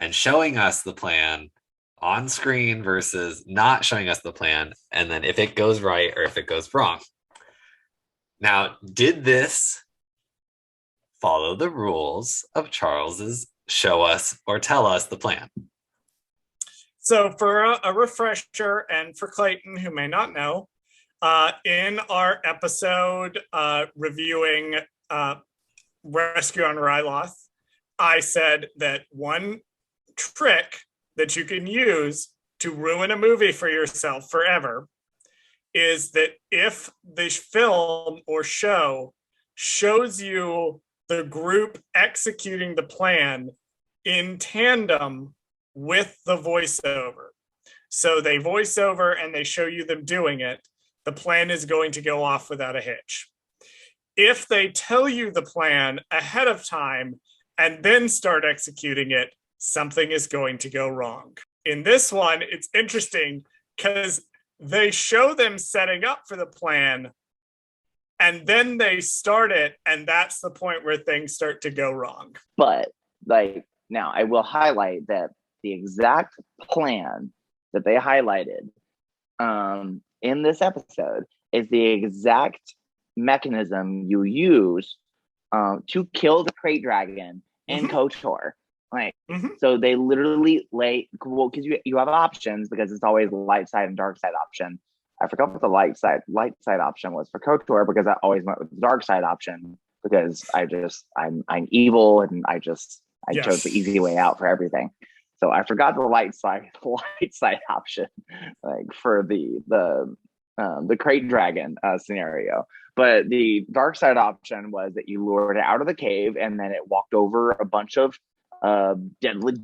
and showing us the plan on screen versus not showing us the plan, and then if it goes right or if it goes wrong? Now, did this follow the rules of Charles's show us or tell us the plan? So for a refresher, and for Clayton, who may not know, in our episode reviewing Rescue on Ryloth, I said that one trick that you can use to ruin a movie for yourself forever is that if the film or show shows you the group executing the plan in tandem with the voiceover. So they voice over and they show you them doing it, the plan is going to go off without a hitch. If they tell you the plan ahead of time and then start executing it, something is going to go wrong. In this one, it's interesting because they show them setting up for the plan and then they start it, and that's the point where things start to go wrong. But like, now I will highlight that the exact plan that they highlighted in this episode is the exact mechanism you use to kill the crate dragon in KOTOR. Like, so they literally because you have options, because it's always light side and dark side option. I forgot what the light side option was for KOTOR, because I always went with the dark side option because I'm evil, and I chose the easy way out for everything. So I forgot the light side option, like for the crate dragon scenario. But the dark side option was that you lured it out of the cave, and then it walked over a bunch of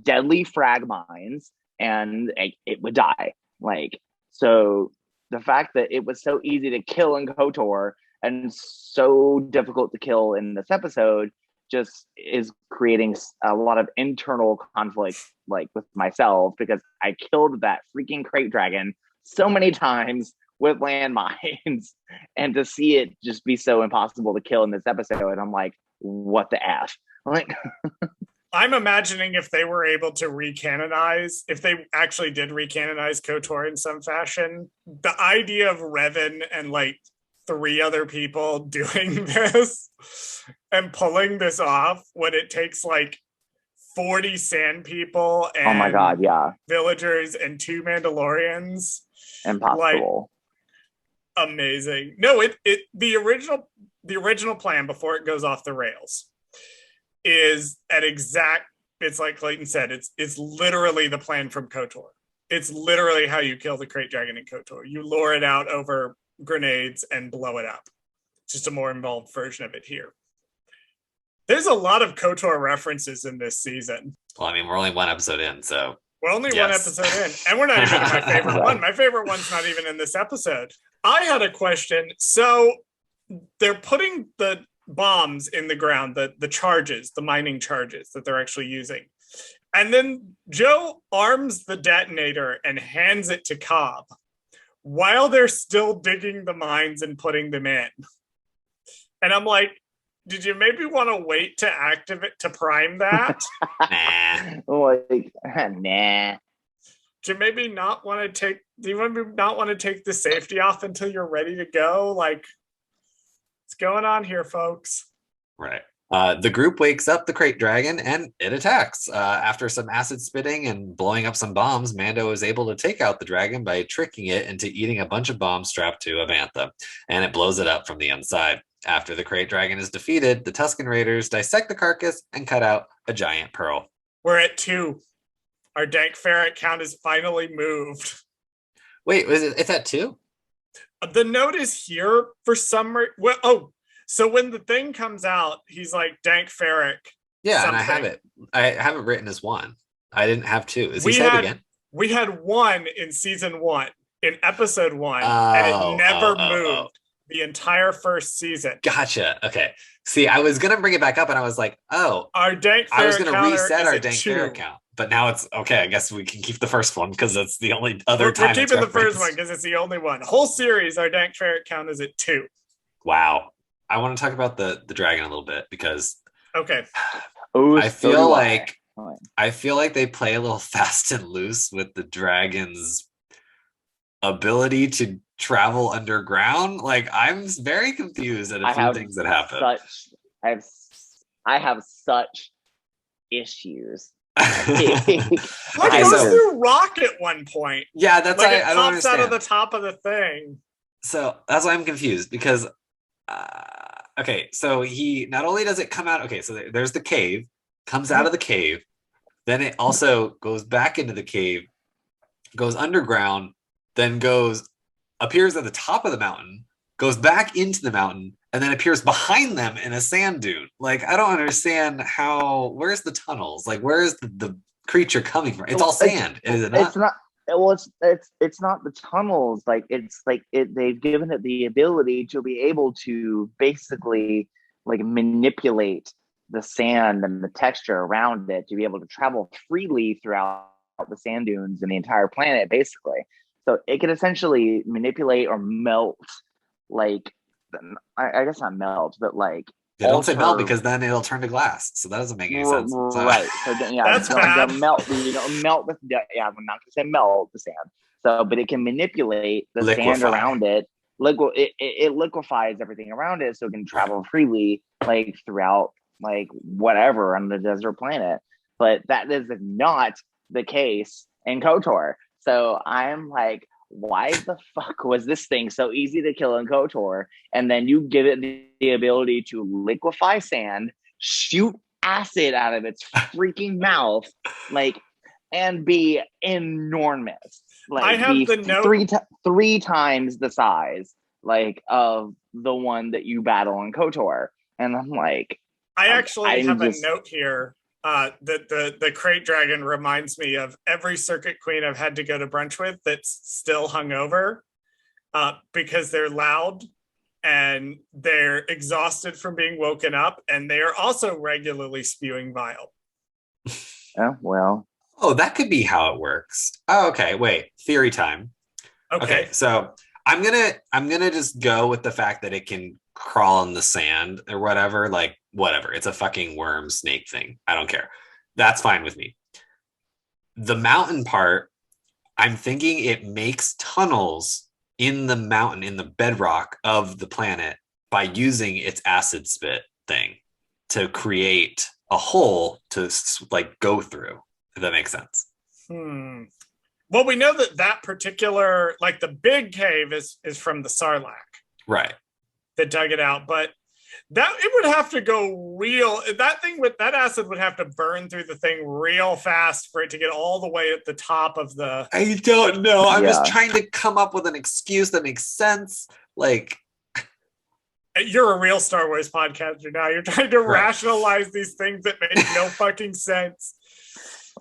deadly frag mines, and it would die. Like, so the fact that it was so easy to kill in KOTOR and so difficult to kill in this episode just is creating a lot of internal conflict, like with myself, because I killed that freaking crate dragon so many times with landmines, and to see it just be so impossible to kill in this episode, I'm like, what the F? Like, I'm imagining if they were able to if they actually did recanonize KOTOR in some fashion, the idea of Revan and like 3 other people doing this and pulling this off when it takes like 40 sand people and oh my god, yeah, villagers and 2 Mandalorians. Impossible. Like, amazing. No, the original plan before it goes off the rails is it's like Clayton said, it's literally the plan from KOTOR. It's literally how you kill the crate dragon in KOTOR. You lure it out over grenades and blow it up. It's just a more involved version of it here. There's a lot of KOTOR references in this season. Well, I mean, we're only 1 episode in, so we're only 1 episode in, and we're not even in my favorite one. My favorite one's not even in this episode. I had a question. So they're putting the bombs in the ground, the charges, the mining charges that they're actually using. And then Joe arms the detonator and hands it to Cobb while they're still digging the mines and putting them in. And I'm like, did you maybe want to wait to activate, to prime that? nah. Like, nah. Do you maybe not want to take the safety off until you're ready to go? Like, what's going on here, folks? Right. The group wakes up the crate dragon and it attacks. After some acid spitting and blowing up some bombs, Mando is able to take out the dragon by tricking it into eating a bunch of bombs strapped to a bantha, and it blows it up from the inside. After the crate dragon is defeated, the Tusken Raiders dissect the carcass and cut out a giant pearl. We're at 2. Our dank ferret count is finally moved. Wait, it's at 2? The note is here for some reason. So when the thing comes out, he's like dank ferret. Yeah, something. And I have it written as 1. I didn't have 2. Is he said again? We had 1 in season 1, in episode 1, and it never moved the entire first season. Gotcha. Okay. See, I was gonna bring it back up, and I was like, our dank ferret I was gonna reset our dank 2. ferret count. But now it's okay. I guess we can keep the first one because that's the only other time. We're keeping the first one because it's the only one. Whole series, our dank ferret count is at 2. Wow. I want to talk about the dragon a little bit because okay. I feel like they play a little fast and loose with the dragon's ability to travel underground. Like, I'm very confused at a few things that happen. I have such issues Like Okay, goes so- through rock at one point. Yeah, that's Like I it don't pops out understand. of the top of the thing. So that's why I'm confused because okay, so he not only does it come out, okay, so there's the cave, comes out of the cave, then it also goes back into the cave, goes underground, then appears at the top of the mountain, goes back into the mountain, and then appears behind them in a sand dune. Like, I don't understand where's the tunnels? Like, where's the creature coming from? It's all sand, is it not? It's not. Well, it's not the tunnels. Like it's like they've given it the ability to be able to basically like manipulate the sand and the texture around it to be able to travel freely throughout the sand dunes and the entire planet, basically. So it can essentially manipulate or melt, like I guess not melt, but like They don't say melt because then it'll turn to glass. So that doesn't make any sense. Right. So yeah, That's bad. don't melt. You don't melt the. Yeah, I'm not gonna say melt the sand. So, but it can manipulate the sand around it. It liquefies everything around it, so it can travel freely, like throughout, like whatever on the desert planet. But that is not the case in KOTOR. So I'm like, why the fuck was this thing so easy to kill in KOTOR? And then you give it the ability to liquefy sand, shoot acid out of its freaking mouth, like, and be enormous. Like, I have the note three times the size, like, of the one that you battle in KOTOR. And I'm like, I actually have a note here that the crate dragon reminds me of every circuit queen I've had to go to brunch with that's still hungover because they're loud and they're exhausted from being woken up, and they are also regularly spewing bile. Oh, well. Oh, that could be how it works. Oh, okay. Wait, theory time. Okay, so I'm gonna just go with the fact that it can crawl in the sand or whatever. Like, whatever. It's a fucking worm snake thing. I don't care. That's fine with me. The mountain part, I'm thinking it makes tunnels in the mountain, in the bedrock of the planet by using its acid spit thing to create a hole to like go through. If that makes sense. Well, we know that particular, like the big cave is from the Sarlacc. Right. That dug it out, but that it would have to go real. That thing with that acid would have to burn through the thing real fast for it to get all the way at the top of the. I don't know. I'm just trying to come up with an excuse that makes sense. Like, you're a real Star Wars podcaster now. You're trying to rationalize these things that make no fucking sense.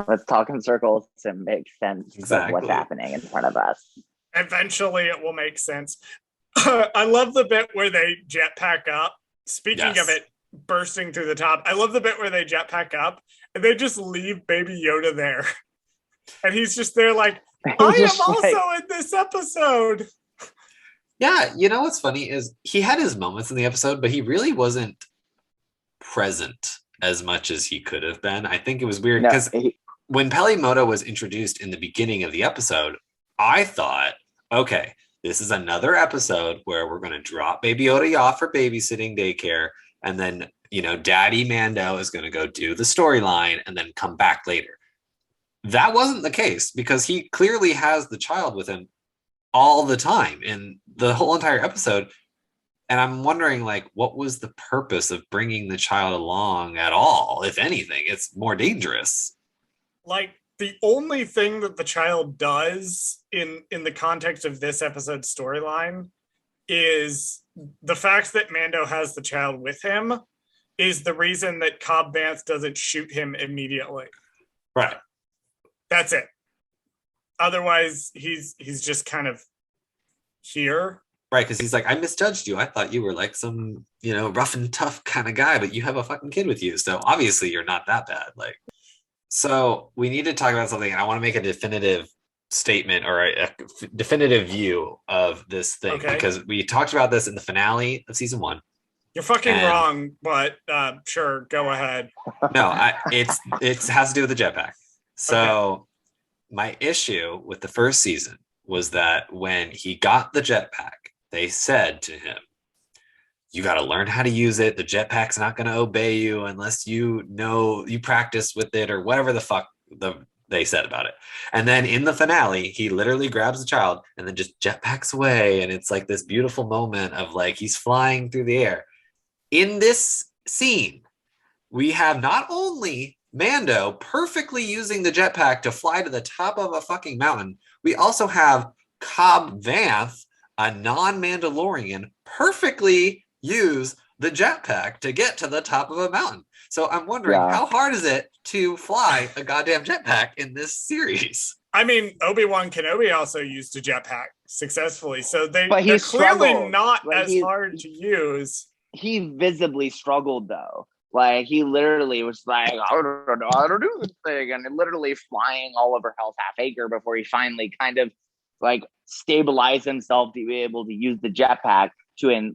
Let's talk in circles to make sense of what's happening in front of us. Eventually, it will make sense. I love the bit where they jetpack up. Speaking of it bursting through the top, I love the bit where they jetpack up and they just leave Baby Yoda there. And he's just there like, I am also in this episode. Yeah, you know what's funny is he had his moments in the episode, but he really wasn't present as much as he could have been. I think it was weird because when Pelimoto was introduced in the beginning of the episode, I thought, okay, this is another episode where we're going to drop Baby Yoda off for babysitting daycare, and then, you know, Daddy Mando is going to go do the storyline and then come back later. That wasn't the case because he clearly has the child with him all the time in the whole entire episode. And I'm wondering, like, what was the purpose of bringing the child along at all? If anything, it's more dangerous. Like, the only thing that the child does in the context of this episode's storyline is the fact that Mando has the child with him is the reason that Cobb Vanth doesn't shoot him immediately. Right. That's it. Otherwise, he's just kind of here. Right, because he's like, I misjudged you. I thought you were like some, you know, rough and tough kind of guy, but you have a fucking kid with you. So obviously you're not that bad. Like, so we need to talk about something. And I want to make a definitive statement or a definitive view of this thing because we talked about this in the finale of season 1. You're fucking wrong, but sure, go ahead. No, it has to do with the jetpack. So my issue with the first season was that when he got the jetpack, they said to him, you got to learn how to use it. The jetpack's not going to obey you unless you practice with it or whatever the fuck they said about it. And then in the finale, he literally grabs the child and then just jetpacks away. And it's like this beautiful moment of like he's flying through the air. In this scene, we have not only Mando perfectly using the jetpack to fly to the top of a fucking mountain, we also have Cobb Vanth, a non-Mandalorian, perfectly use the jetpack to get to the top of a mountain. So I'm wondering, how hard is it to fly a goddamn jetpack in this series? I mean, Obi-Wan Kenobi also used a jetpack successfly, so they're clearly struggled. not as hard to use. He visibly struggled, though. Like, he literally was like, I don't know how to do this thing, and literally flying all over Hell's Half Acre before he finally kind of like stabilized himself to be able to use the jetpack to an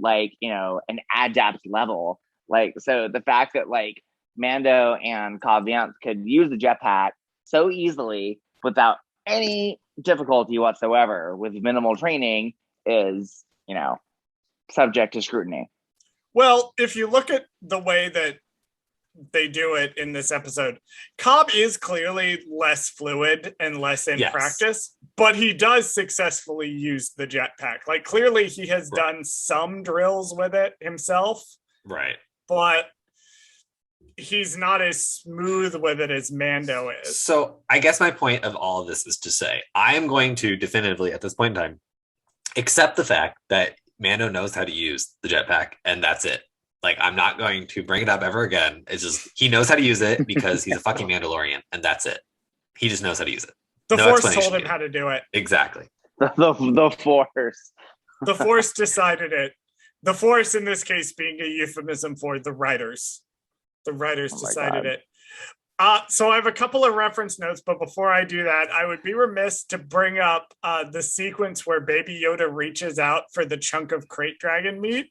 adept level. Like, so the fact that like Mando and Cobb Vanth could use the jetpack so easily without any difficulty whatsoever with minimal training is, subject to scrutiny. Well, if you look at the way that they do it in this episode, Cobb is clearly less fluid and less in practice, but he does successfully use the jetpack. Like, clearly he has done some drills with it himself. Right. But he's not as smooth with it as Mando is. So I guess my point of all of this is to say, I am going to definitively at this point in time accept the fact that Mando knows how to use the jetpack, and that's it. Like, I'm not going to bring it up ever again. It's just, he knows how to use it because he's a fucking Mandalorian, and that's it. He just knows how to use it. The Force told him how to do it. Exactly. The Force. The Force decided it. The Force, in this case, being a euphemism for the writers. The writers decided it. So I have a couple of reference notes, but before I do that, I would be remiss to bring up the sequence where Baby Yoda reaches out for the chunk of crate dragon meat.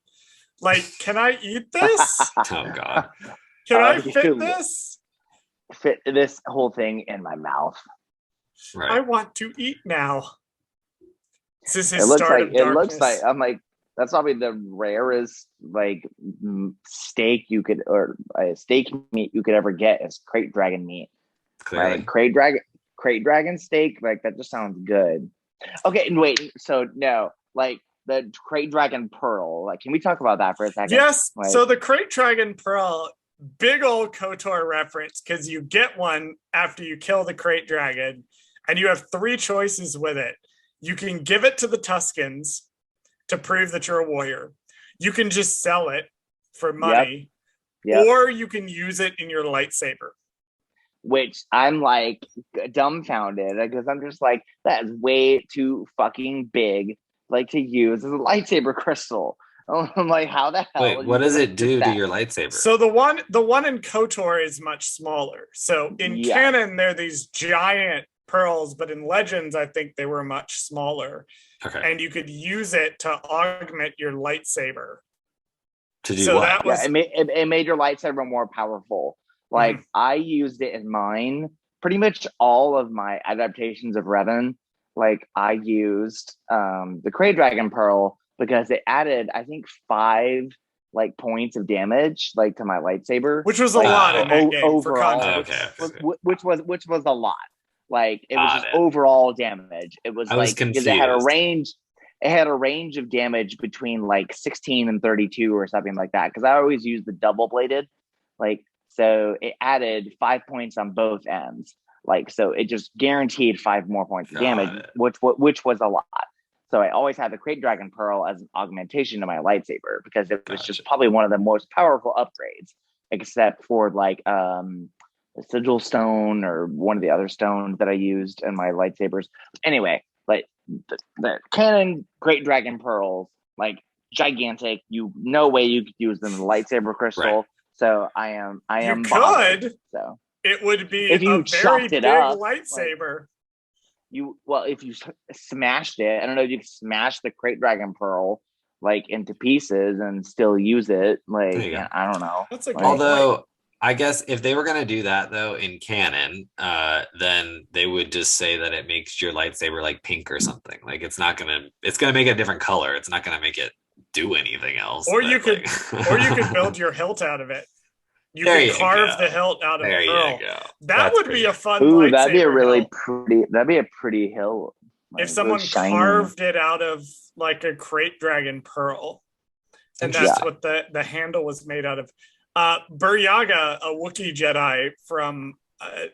Like, can I eat this? Oh, God. Can I fit this? Fit this whole thing in my mouth. Right. I want to eat now. This is his It looks start like, of darkness. it looks like, I'm like, that's probably the rarest like steak you could, or steak meat you could ever get is crate dragon meat. Clearly. Like crate dragon steak, like that just sounds good. Okay, wait, so no, like the crate dragon pearl, like can we talk about that for a second? Yes. Like, so the crate dragon pearl, big old KOTOR reference, because you get one after you kill the crate dragon, and you have three choices with it. You can give it to the Tuskens to prove that you're a warrior. You can just sell it for money, or you can use it in your lightsaber. Which I'm like dumbfounded because I'm just like, that is way too fucking big, like to use as a lightsaber crystal. I'm like, how the hell? Wait, what does it do to your lightsaber? So the one in KOTOR is much smaller. So in canon, they're these giant pearls, but in Legends, I think they were much smaller. Okay. And you could use it to augment your lightsaber. To do what? That was, it made your lightsaber more powerful. Like, I used it in mine. Pretty much all of my adaptations of Revan, like, I used the Krayt Dragon Pearl because it added, I think, 5 like points of damage, like, to my lightsaber, which was a lot in that game overall. For context, which was a lot. Like, it was just overall damage. It was like because it had a range. It had a range of damage between like 16 and 32 or something like that. Because I always use the double bladed, like, so it added 5 points on both ends. Like, so it just guaranteed 5 more points of damage, which was a lot. So I always had the Krayt Dragon Pearl as an augmentation to my lightsaber because it was just probably one of the most powerful upgrades, except for like the sigil stone or one of the other stones that I used in my lightsabers. Anyway, like the canon Krayt Dragon Pearls, like gigantic. No way you could use them in the lightsaber crystal. Right. So I am. You bothered, could. So it would be if you a very big up, lightsaber. If you smashed it, I don't know if you could smash the Krayt Dragon Pearl like into pieces and still use it. Like, I don't know. That's a good Although point. I guess if they were going to do that though in canon, then they would just say that it makes your lightsaber like pink or something. Like it's going to make a different color. It's not going to make it do anything else. Or but, you could, like... or you could build your hilt out of it. You There could you carve go. the hilt out of There pearl. you go. That That's would be a fun Ooh, lightsaber that'd be a really hilt. pretty. That'd be a pretty hilt. Like, If someone really shiny. carved it out of like a crate dragon pearl, and that's Yeah. what the handle was made out of. Buryaga, a Wookiee Jedi from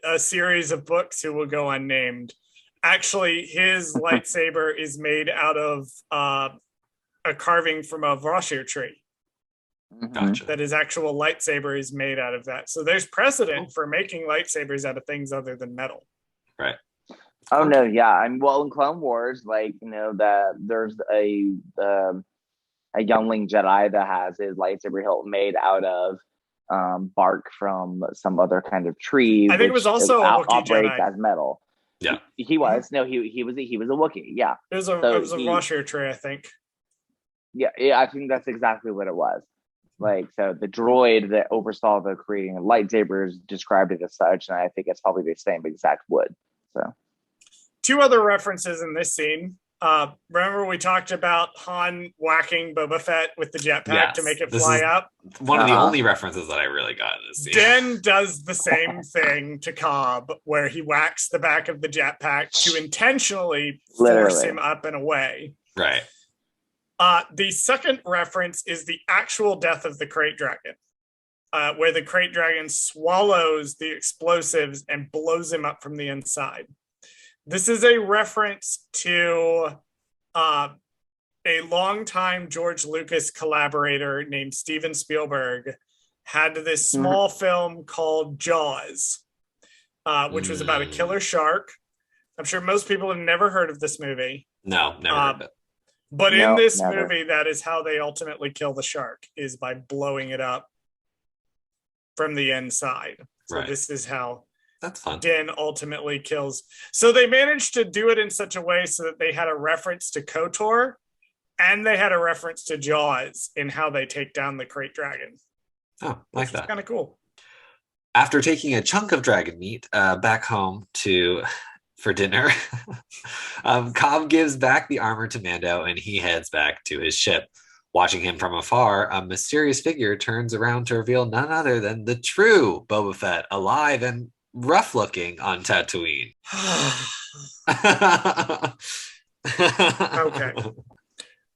a series of books who will go unnamed, actually his lightsaber is made out of a carving from a Vrashir tree. Gotcha. That his actual lightsaber is made out of that. So there's precedent for making lightsabers out of things other than metal. Right. Oh no, yeah. I'm well in Clone Wars, like, you know, that there's a youngling Jedi that has his lightsaber hilt made out of bark from some other kind of tree. I think it was also a Wookiee operates Jedi. as metal. Yeah. He was. No, he was a Wookiee. Yeah. It was a Vrashir tree, I think. Yeah, I think that's exactly what it was. Like, so the droid that oversaw the creating of lightsabers described it as such, and I think it's probably the same exact wood. So, two other references in this scene. Remember we talked about Han whacking Boba Fett with the jetpack to make it fly up? One of the only references that I really got in this scene. Den does the same thing to Cobb, where he whacks the back of the jetpack to intentionally force him up and away. Right. The second reference is the actual death of the crate dragon, where the crate dragon swallows the explosives and blows him up from the inside. This is a reference to a longtime George Lucas collaborator named Steven Spielberg had this small film called Jaws, which was about a killer shark. I'm sure most people have never heard of this movie. No, never heard of it. But in this movie, that is how they ultimately kill the shark, is by blowing it up from the inside. So this is how that's fun. Din ultimately kills. So they managed to do it in such a way so that they had a reference to KOTOR and they had a reference to Jaws in how they take down the crate dragon. Oh, like that. Kind of cool. After taking a chunk of dragon meat back home for dinner, Cobb gives back the armor to Mando and he heads back to his ship. Watching him from afar, a mysterious figure turns around to reveal none other than the true Boba Fett, alive and rough looking on Tatooine.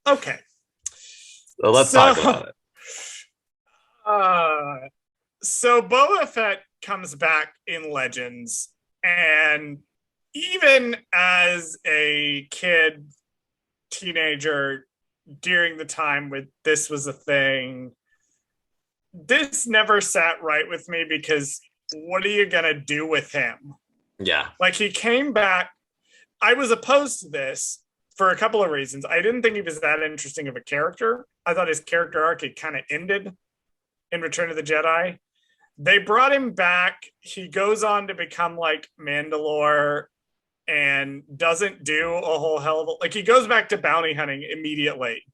Okay. So let's talk about it. So Boba Fett comes back in Legends, and even as a teenager, during the time when this was a thing, this never sat right with me because what are you gonna do with him? Yeah. Like, he came back. I was opposed to this for a couple of reasons. I didn't think he was that interesting of a character. I thought his character arc had kind of ended in Return of the Jedi. They brought him back. He goes on to become like Mandalore and doesn't do a whole hell of a... Like, he goes back to bounty hunting immediately.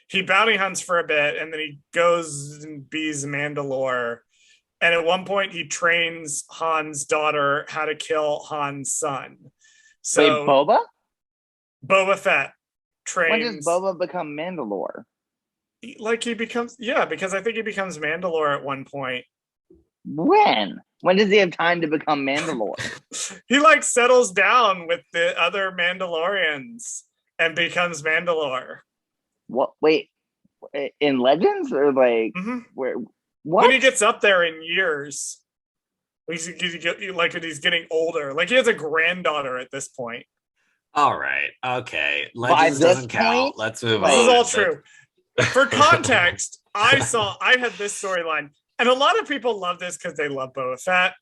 He bounty hunts for a bit, and then he goes and bees Mandalore. And at one point, he trains Han's daughter how to kill Han's son. So, wait, Boba Fett trains... When does Boba become Mandalore? Like, he becomes... Yeah, because I think he becomes Mandalore at one point. When? When does he have time to become Mandalore? He like settles down with the other Mandalorians and becomes Mandalore. What? Wait, in Legends or like where? What? When he gets up there in years, like when he's getting older, like he has a granddaughter at this point. All right, okay, Legends doesn't count. Let's move on. This is all true. For context, I had this storyline. And a lot of people love this because they love Boba Fett.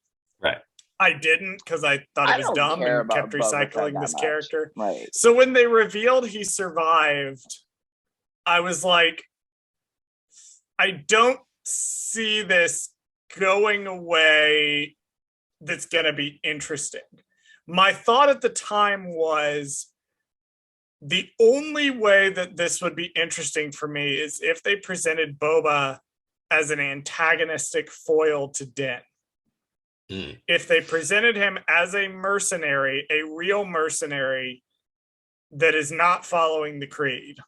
Right. I didn't, because I thought it was dumb and kept recycling this character. Right. So when they revealed he survived, I was like, I don't see this going away that's going to be interesting. My thought at the time was, the only way that this would be interesting for me is if they presented Boba as an antagonistic foil to Din. If they presented him as a mercenary, a real mercenary that is not following the Creed,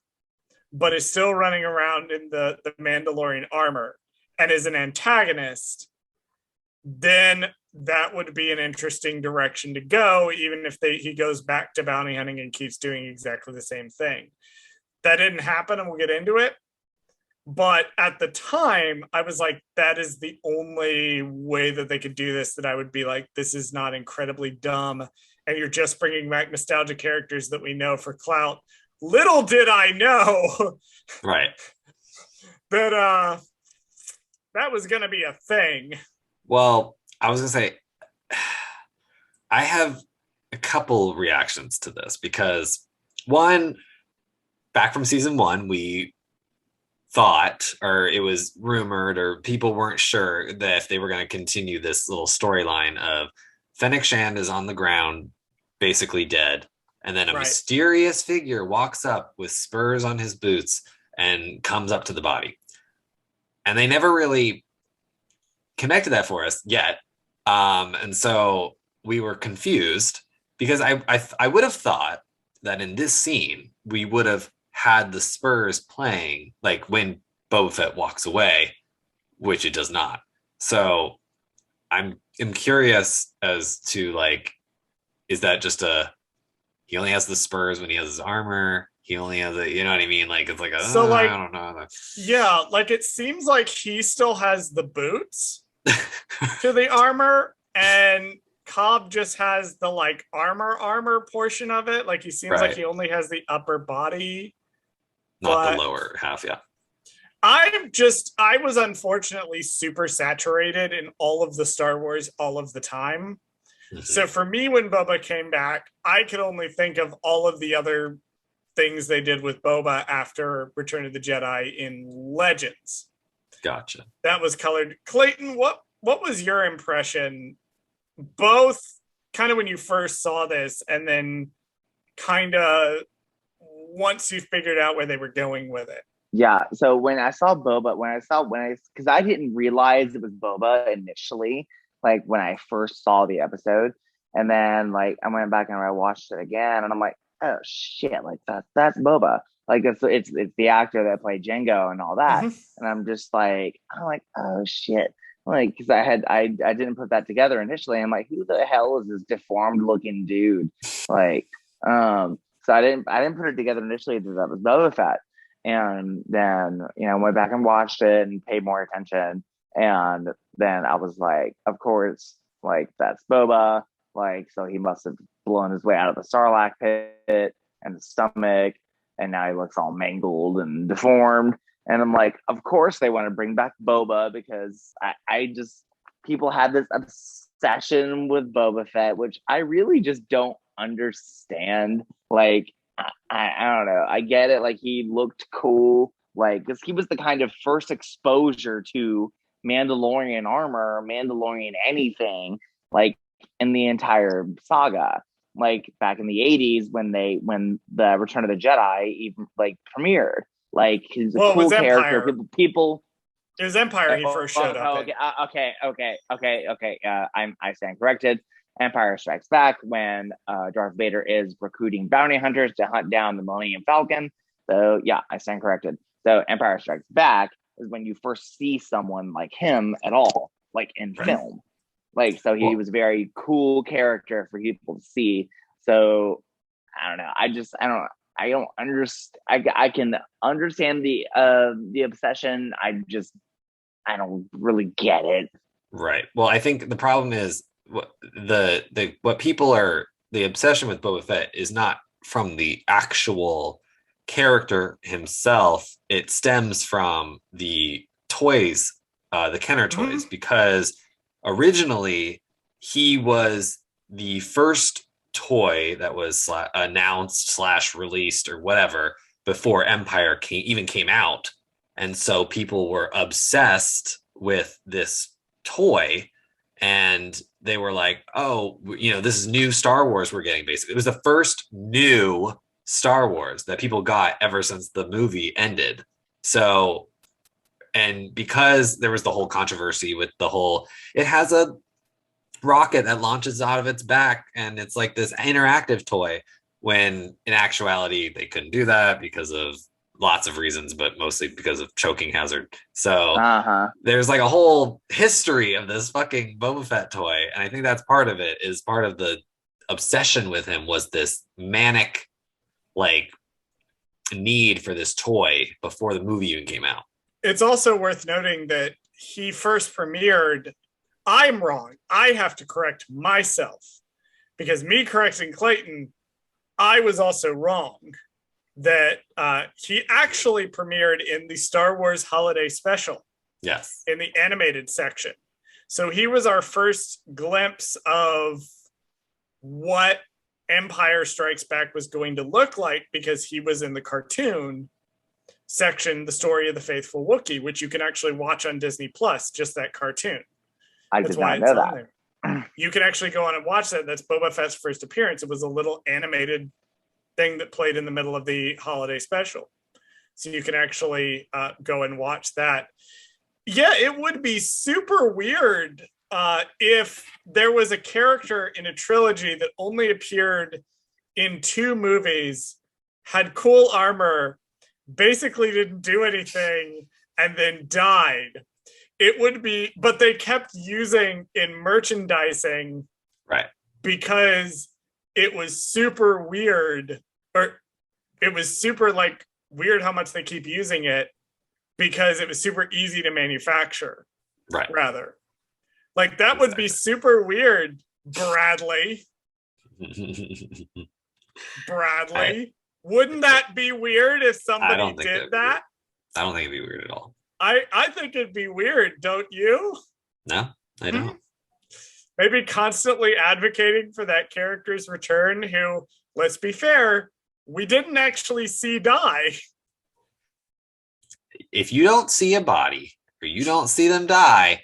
but is still running around in the Mandalorian armor and is an antagonist, then that would be an interesting direction to go, even if he goes back to bounty hunting and keeps doing exactly the same thing. That didn't happen, and we'll get into it. But at the time, I was like, that is the only way that they could do this, that I would be like, this is not incredibly dumb, and you're just bringing back nostalgia characters that we know for clout. Little did I know Right. that that was going to be a thing. Well, I was going to say, I have a couple reactions to this because, one, back from season 1, we thought, or it was rumored, or people weren't sure that if they were going to continue this little storyline of Fennec Shand is on the ground, basically dead, and then a mysterious figure walks up with spurs on his boots and comes up to the body. And they never really connected that for us yet. And so we were confused because I would have thought that in this scene, we would have had the spurs playing like when Boba Fett walks away, which it does not. So I'm curious as to, like, is that just he only has the spurs when he has his armor? He only has you know what I mean? Like, it's like, so like, I don't know. Yeah, like it seems like he still has the boots to the armor, and Cobb just has the like armor portion of it. Like he seems like he only has the upper body, not the lower half. Yeah. I was unfortunately super saturated in all of the Star Wars all of the time. Mm-hmm. So for me, when Boba came back, I could only think of all of the other things they did with Boba after Return of the Jedi in Legends. Gotcha. That was colored. Clayton, what was your impression, both kind of when you first saw this and then kind of once you figured out where they were going with it? Yeah, so when I saw Boba, because I didn't realize it was Boba initially, like when I first saw the episode, and then like I went back and I watched it again, and I'm like, oh shit, like that's Boba, like it's the actor that played Jango and all that, and I'm like, oh shit, like because I didn't put that together initially. I'm like, who the hell is this deformed looking dude? Like, so I didn't put it together initially that was Boba Fett. And then, went back and watched it and paid more attention. And then I was like, of course, like, that's Boba. Like, so he must have blown his way out of the Sarlacc pit and the stomach. And now he looks all mangled and deformed. And I'm like, of course they want to bring back Boba because people have this obsession with Boba Fett, which I really just don't understand. Like, I don't know. I get it. Like, he looked cool. Like, because he was the kind of first exposure to Mandalorian armor, Mandalorian anything, like, in the entire saga. Like, back in the 80s when the Return of the Jedi even, like, premiered. Like, he's a cool character. People... It was Empire he first showed up. Okay. I stand corrected. Empire Strikes Back, when Darth Vader is recruiting bounty hunters to hunt down the Millennium Falcon. So yeah, I stand corrected. So Empire Strikes Back is when you first see someone like him at all, like in film. Like, so he was a very cool character for people to see. So I don't know. I don't understand. I can understand the obsession. I don't really get it. Right. Well, I think the problem is what people are, the obsession with Boba Fett is not from the actual character himself. It stems from the toys, the Kenner toys, because originally he was the first toy that was announced / released or whatever before Empire came out. And so people were obsessed with this toy, and they were like, oh, this is new Star Wars we're getting, basically. It was the first new Star Wars that people got ever since the movie ended. So, and because there was the whole controversy with it has a rocket that launches out of its back, and it's like this interactive toy, when in actuality, they couldn't do that because of lots of reasons, but mostly because of choking hazard. So Uh-huh. there's like a whole history of this fucking Boba Fett toy. And I think that's part of it, is part of the obsession with him was this manic, like, need for this toy before the movie even came out. It's also worth noting that he first premiered. I'm wrong. I have to correct myself, because me correcting Clayton, I was also wrong. That he actually premiered in the Star Wars Holiday Special. Yes. In the animated section. So he was our first glimpse of what Empire Strikes Back was going to look like, because he was in the cartoon section, The Story of the Faithful Wookiee, which you can actually watch on Disney Plus, just that cartoon. I did not know that. You can actually go on and watch that. That's Boba Fett's first appearance. It was a little animated thing that played in the middle of the holiday special. So you can actually go and watch that. Yeah, it would be super weird if there was a character in a trilogy that only appeared in 2 movies, had cool armor, basically didn't do anything, and then died. It would be, but they kept using in merchandising, right? Because it was super weird, or it was super like weird how much they keep using it, because it was super easy to manufacture. Right. Rather, like that would be super weird, Bradley. Bradley, wouldn't that be weird if somebody did that? I don't think it'd be weird at all. I think it'd be weird, don't you? No, I don't. Maybe constantly advocating for that character's return, who, let's be fair, we didn't actually see die. If you don't see a body, or you don't see them die,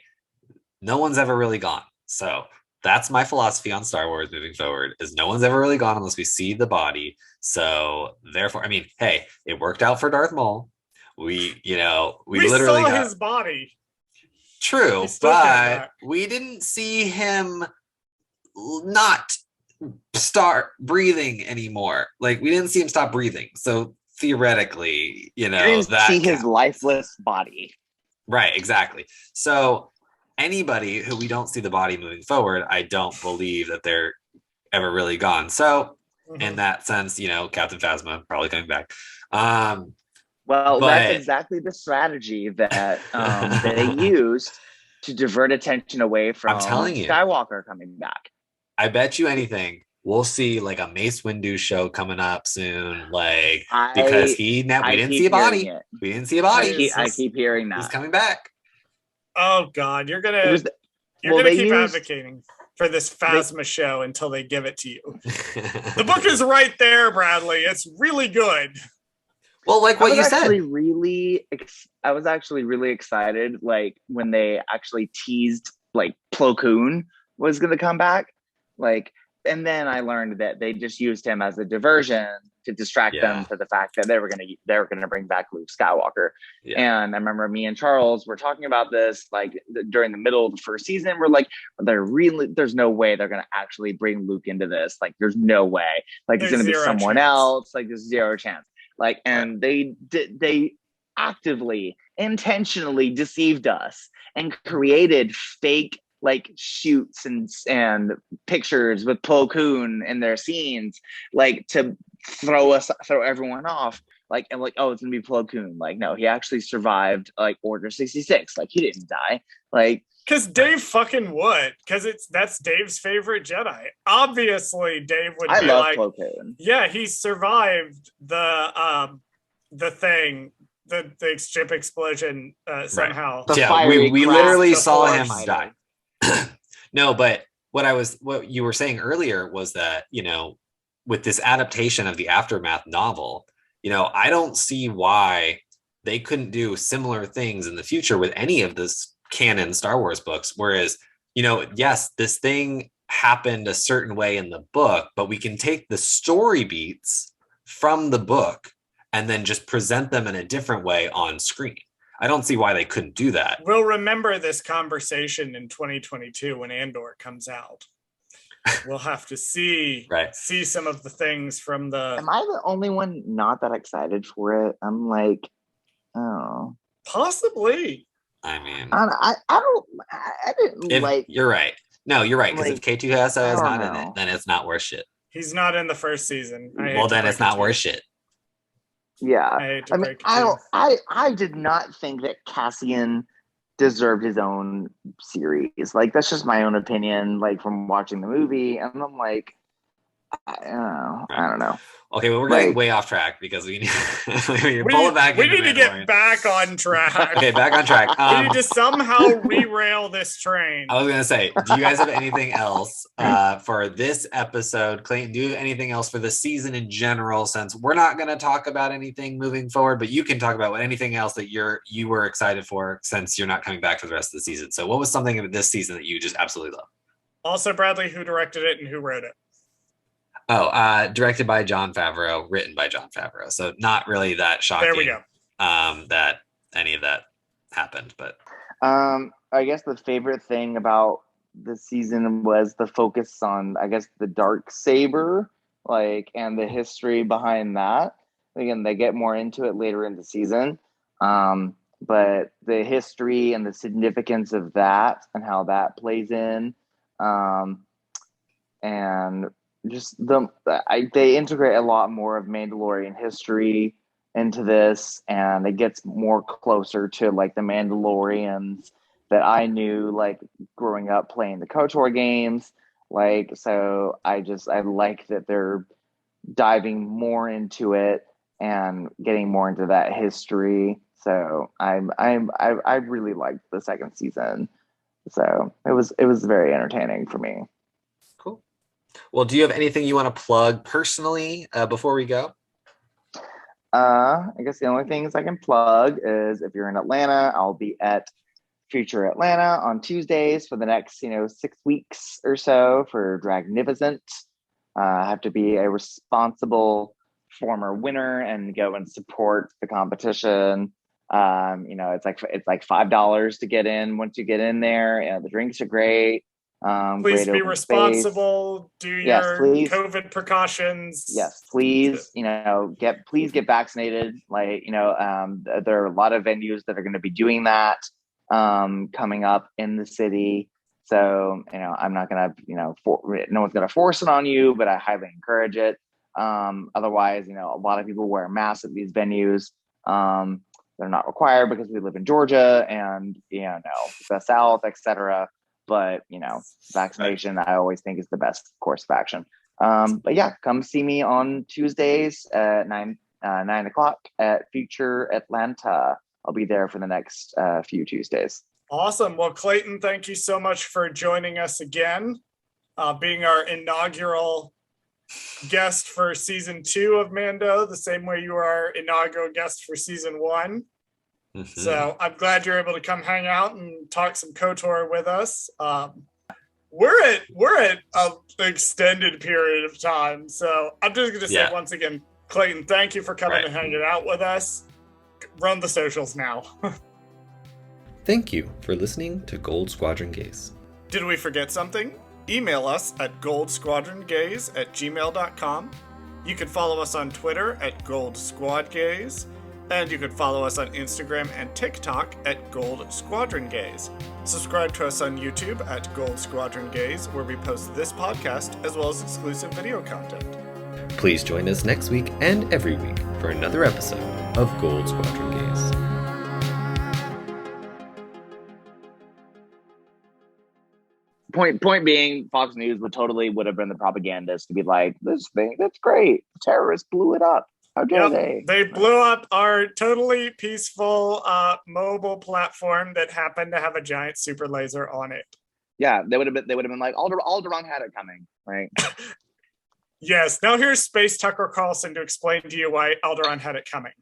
no one's ever really gone. So that's my philosophy on Star Wars moving forward, is no one's ever really gone unless we see the body. So therefore, I mean, hey, it worked out for Darth Maul. We literally saw his body. True, but we didn't see him not start breathing anymore. Like, we didn't see him stop breathing. So theoretically, you didn't see his lifeless body. Right, exactly. So anybody who we don't see the body moving forward, I don't believe that they're ever really gone. So in that sense, Captain Phasma probably coming back. Well, that's exactly the strategy that they used to divert attention away from Skywalker coming back. I bet you anything we'll see like a Mace Windu show coming up soon, because we didn't see a body. We didn't see a body. I keep hearing that he's coming back. Oh God, you're gonna keep advocating for this Phasma show until they give it to you. The book is right there, Bradley. It's really good. Well, like what you said. I was actually really excited, like when they actually teased like Plo Koon was going to come back, and then I learned that they just used him as a diversion to distract them to the fact that they were going to bring back Luke Skywalker. Yeah. And I remember me and Charles were talking about this during the middle of the first season. We're like, there's no way they're going to actually bring Luke into this. Like, there's no way. Like, it's going to be someone else. Like, there's zero chance. And they actively, intentionally deceived us and created fake shoots and pictures with Plo Koon in their scenes, to throw everyone off. Oh, it's gonna be Plo Koon. No, he actually survived Order 66. He didn't die. Because Dave fucking would. Because that's Dave's favorite Jedi. Obviously, Dave would be love Plo Koon. Yeah, he survived the thing, the ship explosion somehow. Yeah, we literally saw him die. No, but what you were saying earlier was that, with this adaptation of the Aftermath novel, I don't see why they couldn't do similar things in the future with any of this canon Star Wars books. Whereas, yes, this thing happened a certain way in the book, but we can take the story beats from the book and then just present them in a different way on screen. I don't see why they couldn't do that. We'll remember this conversation in 2022 when Andor comes out. we'll have to see some of the things from the. Am I the only one not that excited for it? I'm like, oh, possibly. I mean, I didn't like. You're right. No, you're right. Because if K2SO is not in it, then it's not worth shit. He's not in the first season. Well, then it's not worth shit. Yeah, I did not think that Cassian deserved his own series. Like, that's just my own opinion. Like, from watching the movie, and I'm like, I don't know. Okay, well, we're getting way off track because we need we need to get back on track. Okay, back on track. We need to somehow derail this train. I was gonna say, do you guys have anything else for this episode? Clayton, do you have anything else for the season in general? Since we're not gonna talk about anything moving forward, but you can talk about anything else that you were excited for, since you're not coming back for the rest of the season. So, what was something in this season that you just absolutely love? Also, Bradley, who directed it and who wrote it? Oh, directed by Jon Favreau, written by Jon Favreau. So not really that shocking. There we go. That any of that happened, but I guess the favorite thing about the season was the focus on, I guess, the dark saber, like, and the history behind that. Again, they get more into it later in the season, but the history and the significance of that and how that plays in, and just they integrate a lot more of Mandalorian history into this, and it gets more closer to like the Mandalorians that I knew, like, growing up playing the KOTOR games. Like, so I like that they're diving more into it and getting more into that history. So I really liked the second season. So it was very entertaining for me. Cool. Well, do you have anything you want to plug personally before we go? I guess the only things I can plug is, if you're in Atlanta, I'll be at Future Atlanta on Tuesdays for the next 6 weeks or so for Dragnificent. I have to be a responsible former winner and go and support the competition. It's like $5 to get in. Once you get in there, the drinks are great. Please be responsible. Do your COVID precautions. Yes, please. Please get vaccinated. Like, there are a lot of venues that are going to be doing that coming up in the city. So, I'm not going to, no one's going to force it on you, but I highly encourage it. Otherwise, a lot of people wear masks at these venues. They're not required because we live in Georgia and, the South, etc. But, vaccination, I always think, is the best course of action. But yeah, come see me on Tuesdays at 9 o'clock at Future Atlanta. I'll be there for the next few Tuesdays. Awesome. Well, Clayton, thank you so much for joining us again, being our inaugural guest for season 2 of Mando, the same way you were our inaugural guest for season 1. Mm-hmm. So I'm glad you're able to come hang out and talk some KOTOR with us. We're at an extended period of time, so I'm just going to say once again, Clayton, thank you for coming and hanging out with us. Run the socials now. Thank you for listening to Gold Squadron Gaze. Did we forget something? Email us at goldsquadrongaze@gmail.com. You can follow us on Twitter at goldsquadgaze, and you can follow us on Instagram and TikTok at Gold Squadron Gaze. Subscribe to us on YouTube at Gold Squadron Gaze, where we post this podcast as well as exclusive video content. Please join us next week and every week for another episode of Gold Squadron Gaze. Point being, Fox News would have been the propagandist to be like, this thing, that's great. Terrorists blew it up. How dare they? They blew up our totally peaceful mobile platform that happened to have a giant super laser on it. Yeah, they would have been like, Alderaan had it coming, right? Yes. Now here's Space Tucker Carlson to explain to you why Alderaan had it coming.